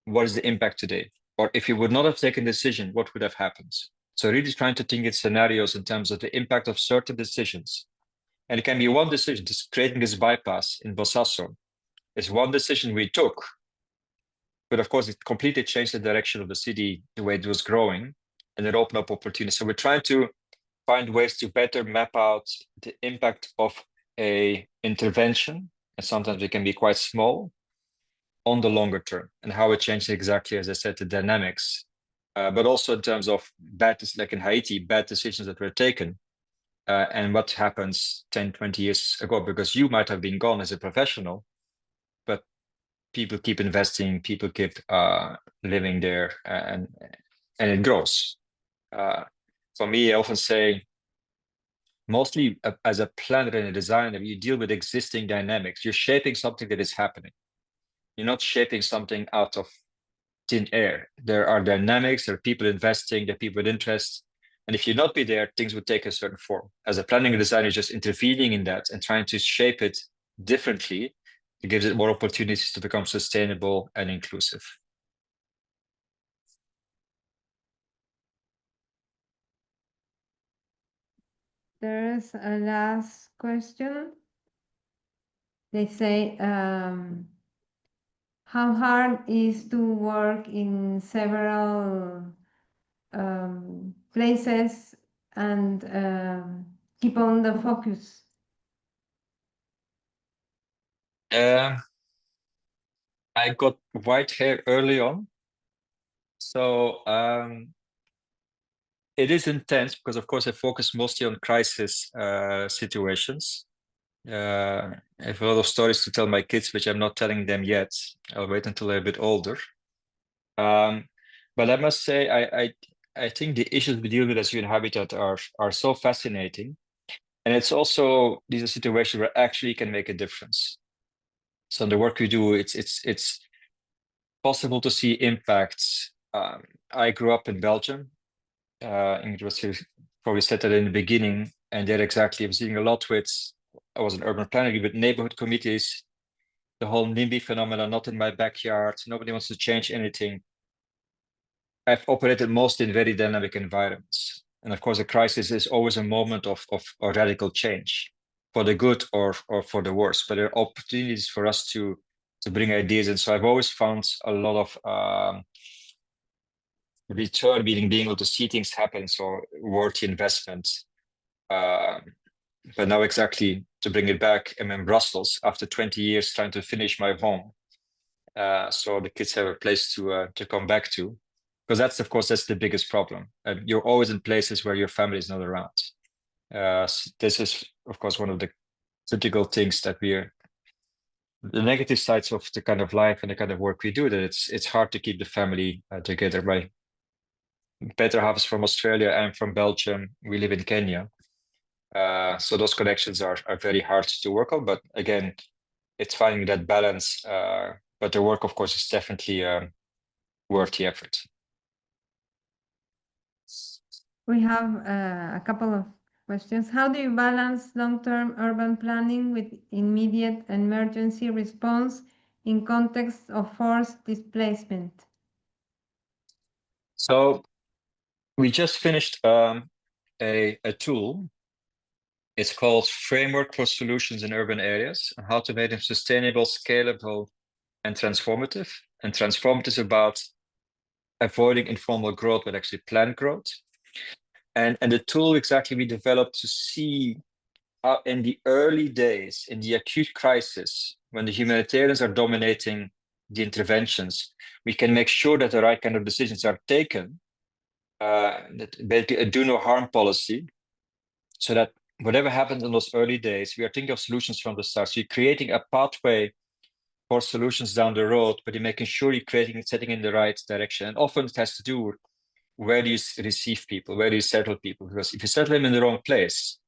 What is the impact today? Or if you would not have taken a decision, what would have happened? So really trying to think in scenarios in terms of the impact of certain decisions. And it can be one decision, just creating this bypass in Bosaso. It's one decision we took, but of course it completely changed the direction of the city, the way it was growing, and it opened up opportunities. So we're trying to find ways to better map out the impact of a intervention, and sometimes it can be quite small, on the longer term, and how it changed exactly, as I said, the dynamics, but also in terms of like in Haiti, bad decisions that were taken, and what happens 10, 20 years ago, because you might have been gone as a professional, but people keep investing, people keep living there, and it grows. For me, I often say, mostly as a planner and a designer, you deal with existing dynamics. You're shaping something that is happening. You're not shaping something out of thin air. There are dynamics, there are people investing, there are people with interest. And if you not be there, things would take a certain form. As a planning designer, just intervening in that and trying to shape it differently, it gives it more opportunities to become sustainable and inclusive. There is a last question. They say, how hard is to work in several places and keep on the focus? I got white hair early on. So it is intense because, of course, I focus mostly on crisis situations. I have a lot of stories to tell my kids, which I'm not telling them yet. I'll wait until they're a bit older. But I must say, I think the issues we deal with as UN Habitat are so fascinating. And it's also, these are situations where actually you can make a difference. So in the work we do, it's possible to see impacts. I grew up in Belgium. Ingrid was here, probably said that in the beginning, and there exactly, I was dealing a lot with, I was an urban planner with neighborhood committees, the whole NIMBY phenomenon, not in my backyard, nobody wants to change anything. I've operated mostly in very dynamic environments. And of course, a crisis is always a moment of a radical change, for the good or for the worse. But there are opportunities for us to bring ideas. And so I've always found a lot of return, meaning being able to see things happen, so worthy investment. But now exactly to bring it back, I'm in Brussels after 20 years trying to finish my home. So the kids have a place to come back to. Because that's, of course, that's the biggest problem. You're always in places where your family is not around. So this is, of course, one of the critical things that the negative sides of the kind of life and the kind of work we do, that it's hard to keep the family together. My better half is from Australia, I'm from Belgium, we live in Kenya. So those connections are very hard to work on, but again, it's finding that balance. but the work, of course, is definitely worth the effort. We have a couple of questions. How do you balance long-term urban planning with immediate emergency response in context of forced displacement? So we just finished a tool. It's called Framework for Solutions in Urban Areas, and how to make them sustainable, scalable, and transformative. And transformative is about avoiding informal growth, but actually planned growth. And the tool exactly we developed to see how in the early days, in the acute crisis, when the humanitarians are dominating the interventions, we can make sure that the right kind of decisions are taken, that basically a do no harm policy, so that whatever happens in those early days, we are thinking of solutions from the start. So you're creating a pathway for solutions down the road, but you're making sure you're creating and setting in the right direction. And often it has to do where do you receive people, where do you settle people? Because if you settle them in the wrong place,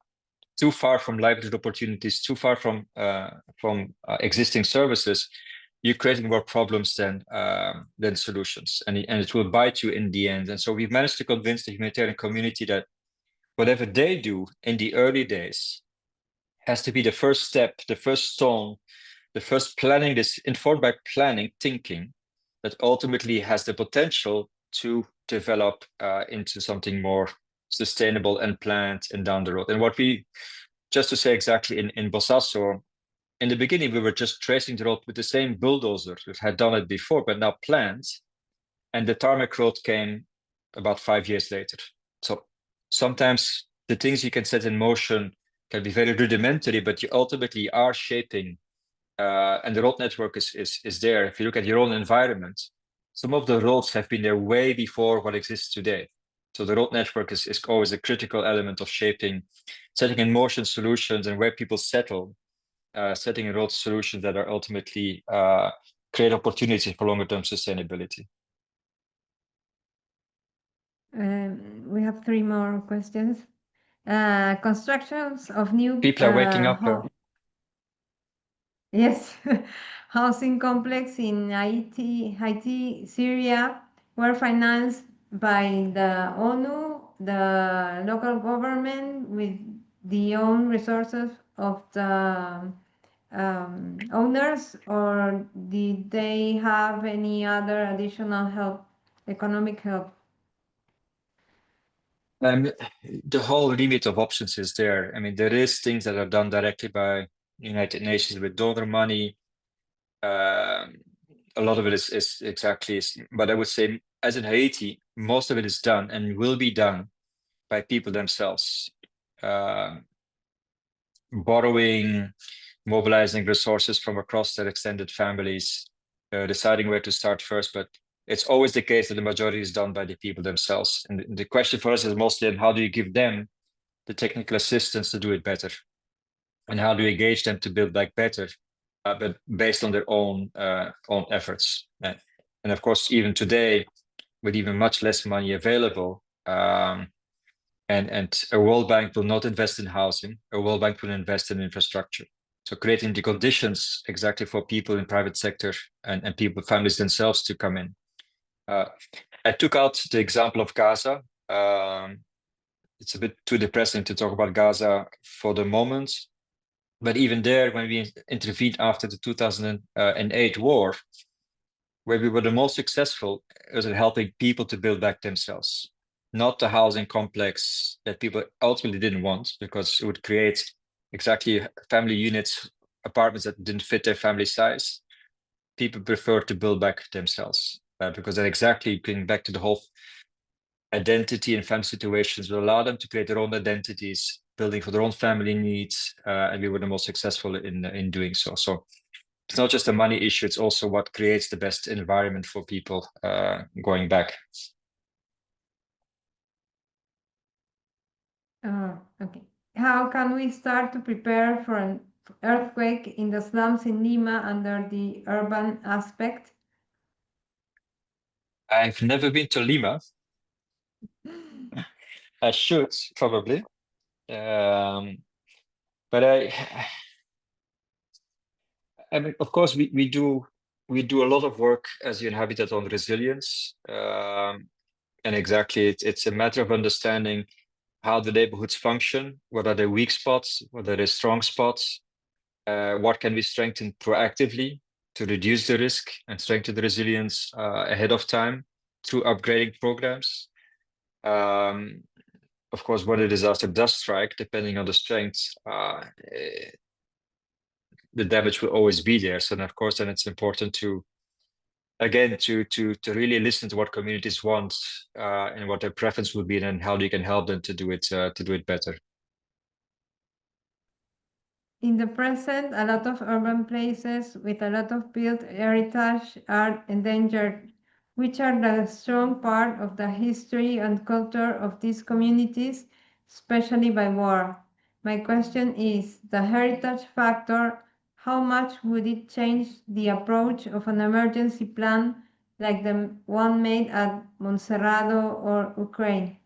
too far from livelihood opportunities, too far from existing services, you're creating more problems than solutions, and it will bite you in the end. And so we've managed to convince the humanitarian community that whatever they do in the early days has to be the first step, the first stone, the first planning, this informed by planning thinking that ultimately has the potential to develop into something more sustainable and planned and down the road. And what we, just to say exactly in Bosaso, in the beginning, we were just tracing the road with the same bulldozer that had done it before, but now planned. And the tarmac road came about 5 years later. So sometimes the things you can set in motion can be very rudimentary, but you ultimately are shaping, and the road network is there. If you look at your own environment, some of the roads have been there way before what exists today. So the road network is always a critical element of shaping, setting in motion solutions and where people settle, setting in road solutions that are ultimately create opportunities for longer term sustainability. We have 3 more questions. Constructions of new People are waking up. Yes, housing complex in Haiti, Syria were financed by the ONU, the local government, with the own resources of the owners, or did they have any other additional help, economic help? The whole remit of options is there. I mean, there is things that are done directly by United Nations with donor money. A lot of it is exactly, but I would say, as in Haiti, most of it is done and will be done by people themselves, borrowing, mobilizing resources from across their extended families, deciding where to start first. But it's always the case that the majority is done by the people themselves. And the question for us is mostly how do you give them the technical assistance to do it better? And how do you engage them to build back better, but based on their own efforts? And of course, even today, with even much less money available, and a World Bank will not invest in housing, a World Bank will invest in infrastructure. So creating the conditions exactly for people in private sector and people, families themselves to come in. I took out the example of Gaza. It's a bit too depressing to talk about Gaza for the moment. But even there, when we intervened after the 2008 war, where we were the most successful, was in helping people to build back themselves, not the housing complex that people ultimately didn't want, because it would create exactly family units, apartments that didn't fit their family size. People prefer to build back themselves, because that exactly bring back to the whole identity and family situations will allow them to create their own identities, building for their own family needs, and we were the most successful in doing so. So it's not just a money issue, it's also what creates the best environment for people going back. Okay. How can we start to prepare for an earthquake in the slums in Lima under the urban aspect? I've never been to Lima. I should probably, but I mean, of course, we do we do a lot of work as UN Habitat on resilience. And exactly, it's a matter of understanding how the neighborhoods function, what are their weak spots, what are their strong spots, what can we strengthen proactively to reduce the risk and strengthen the resilience ahead of time through upgrading programs. Of course, when a disaster does strike, depending on the strength, the damage will always be there. So then, of course, then it's important to, again, to really listen to what communities want and what their preference would be, and how you can help them to do it better. In the present, a lot of urban places with a lot of built heritage are endangered, which are the strong part of the history and culture of these communities, especially by war. My question is, the heritage factor, how much would it change the approach of an emergency plan like the one made at Monserrado or Ukraine?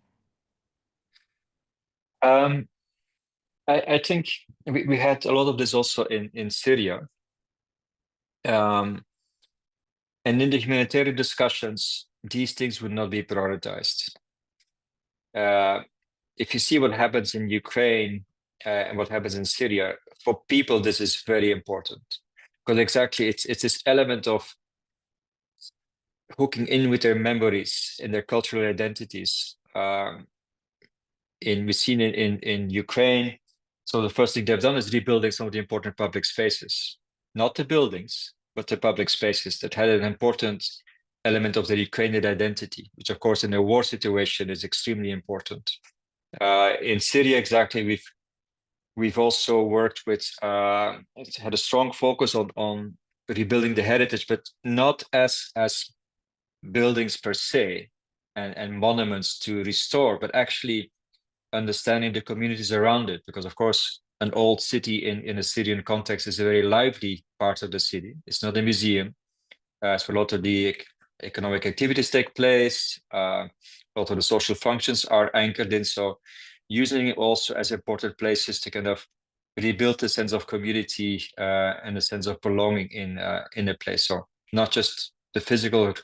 I think we had a lot of this also in Syria. And in the humanitarian discussions, these things would not be prioritized. If you see what happens in Ukraine and what happens in Syria, for people, this is very important. Because exactly, it's this element of hooking in with their memories and their cultural identities. We've seen in Ukraine. So the first thing they've done is rebuilding some of the important public spaces, not the buildings, but the public spaces that had an important element of the Ukrainian identity, which of course in a war situation is extremely important. In Syria, exactly, we've also worked with had a strong focus on rebuilding the heritage, but not as buildings per se and monuments to restore, but actually understanding the communities around it, because of course an old city in a Syrian context is a very lively part of the city. It's not a museum. So a lot of the economic activities take place. A lot of the social functions are anchored in. So using it also as important places to kind of rebuild a sense of community and a sense of belonging in a place. So not just the physical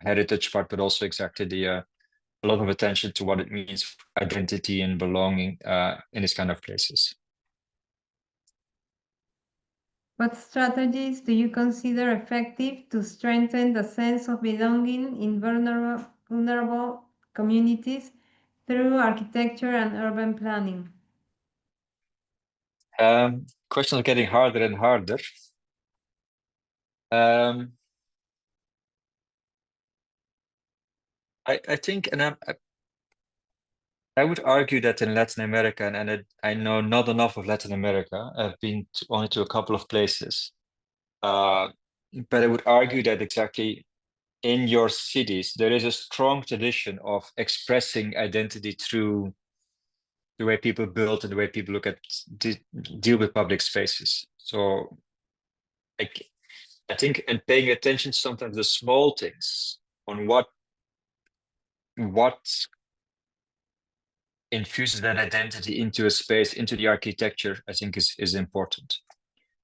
heritage part, but also exactly a lot of attention to what it means for identity and belonging in these kind of places. What strategies do you consider effective to strengthen the sense of belonging in vulnerable communities through architecture and urban planning? Questions are getting harder and harder. I think, and I would argue that in Latin America, and I know not enough of Latin America. I've been only to a couple of places, but I would argue that exactly in your cities there is a strong tradition of expressing identity through the way people build and the way people look at deal with public spaces. So, I think, and paying attention to sometimes the small things on what infuses that identity into a space, into the architecture, I think is important.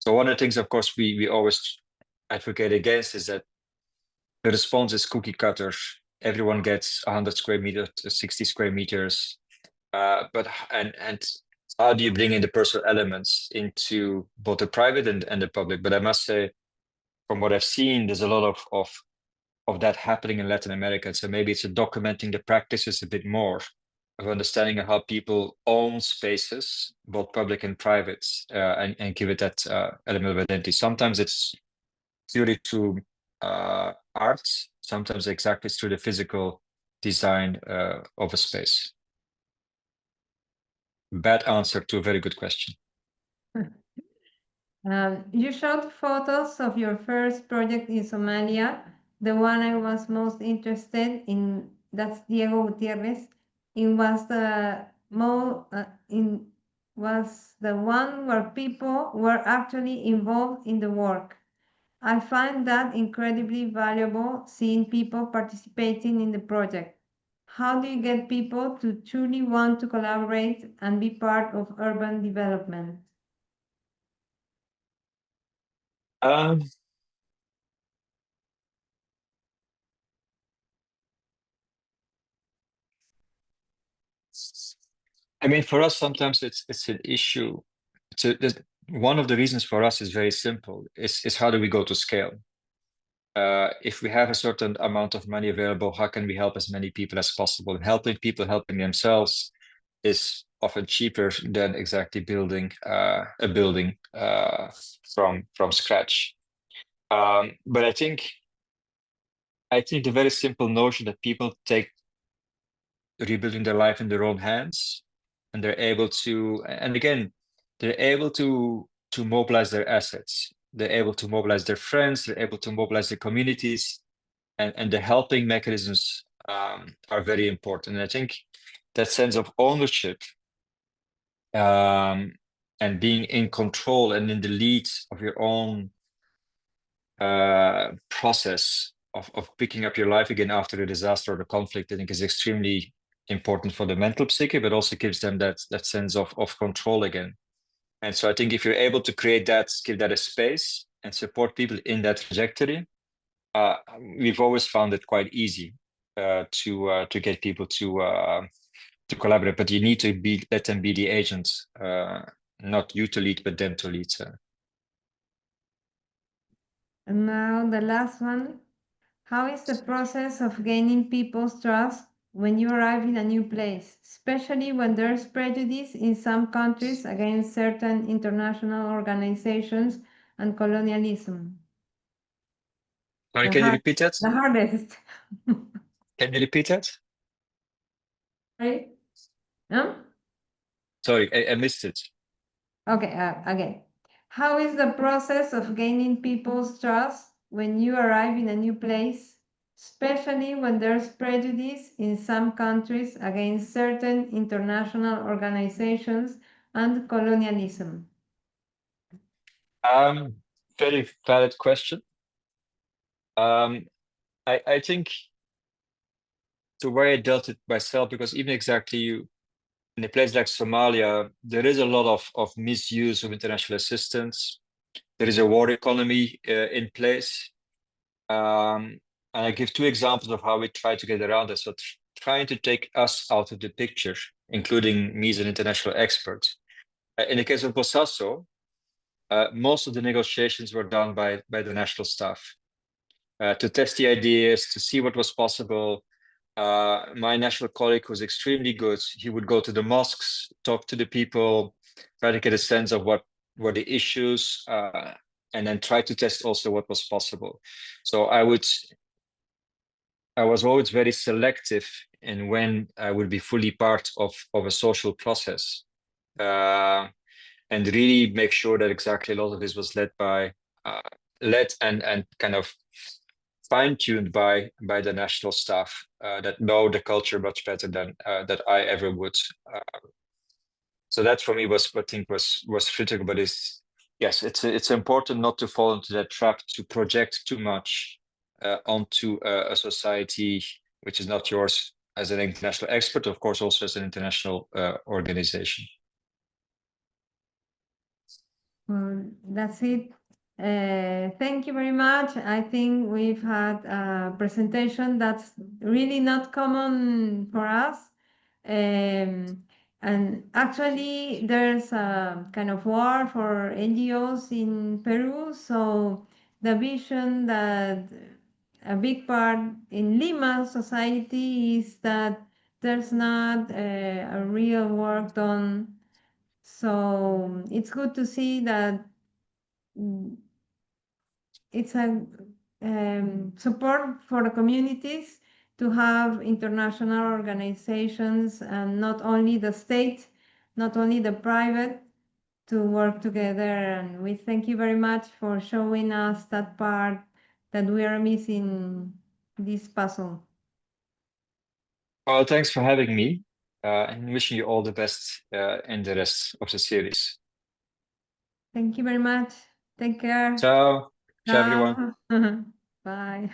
So one of the things, of course, we always advocate against is that the response is cookie cutter. Everyone gets 100 square meters, 60 square meters. But how do you bring in the personal elements into both the private and the public? But I must say, from what I've seen, there's a lot of that happening in Latin America. So maybe it's documenting the practices a bit more, of understanding how people own spaces, both public and private, and give it that element of identity. Sometimes it's purely through art, sometimes exactly through the physical design of a space. Bad answer to a very good question. You showed photos of your first project in Somalia. The one I was most interested in, that's Diego Gutierrez. It was was the one where people were actually involved in the work. I find that incredibly valuable, seeing people participating in the project. How do you get people to truly want to collaborate and be part of urban development? I mean, for us, sometimes it's an issue. One of the reasons for us is very simple. Is how do we go to scale? If we have a certain amount of money available, how can we help as many people as possible? Helping people helping themselves is often cheaper than exactly building a building from scratch. But I think the very simple notion that people take rebuilding their life in their own hands, and they're able to, and again, they're able to mobilize their assets. They're able to mobilize their friends. They're able to mobilize their communities, and the helping mechanisms are very important. And I think that sense of ownership and being in control and in the lead of your own process of picking up your life again after a disaster or the conflict, I think is extremely important for the mental psyche, but also gives them that sense of control again. And so I think if you're able to create that, give that a space and support people in that trajectory, we've always found it quite easy to get people to collaborate. But you need to let them be the agents, not you to lead, but them to lead. And now the last one. How is the process of gaining people's trust when you arrive in a new place, especially when there's prejudice in some countries against certain international organizations and colonialism? Sorry, The can you repeat that? the hardest. Can you repeat that? Right? No? Sorry, I missed it. Okay, again. How is the process of gaining people's trust when you arrive in a new place, especially when there's prejudice in some countries against certain international organizations and colonialism? Very valid question. I think the way I dealt it myself, because even exactly in a place like Somalia, there is a lot of misuse of international assistance. There is a war economy in place. And I give two examples of how we try to get around this. So trying to take us out of the picture, including me as an international expert. In the case of Bosaso, most of the negotiations were done by the national staff to test the ideas, to see what was possible. My national colleague was extremely good. He would go to the mosques, talk to the people, try to get a sense of what were the issues, and then try to test also what was possible. So I was always very selective in when I would be fully part of a social process, and really make sure that exactly a lot of this was led and kind of fine-tuned by the national staff that know the culture much better than that I ever would. So that for me was, I think, was critical. But it's important not to fall into that trap to project too much onto a society which is not yours as an international expert, of course, also as an international organization. Well, that's it. Thank you very much. I think we've had a presentation that's really not common for us. And actually, there's a kind of war for NGOs in Peru. So the vision that a big part in Lima society is that there's not a real work done. So it's good to see that it's a support for the communities to have international organizations and not only the state, not only the private, to work together. And we thank you very much for showing us that part that we are missing this puzzle. Well, thanks for having me, and wishing you all the best in the rest of the series. Thank you very much. Take care. Ciao, ciao everyone. Bye.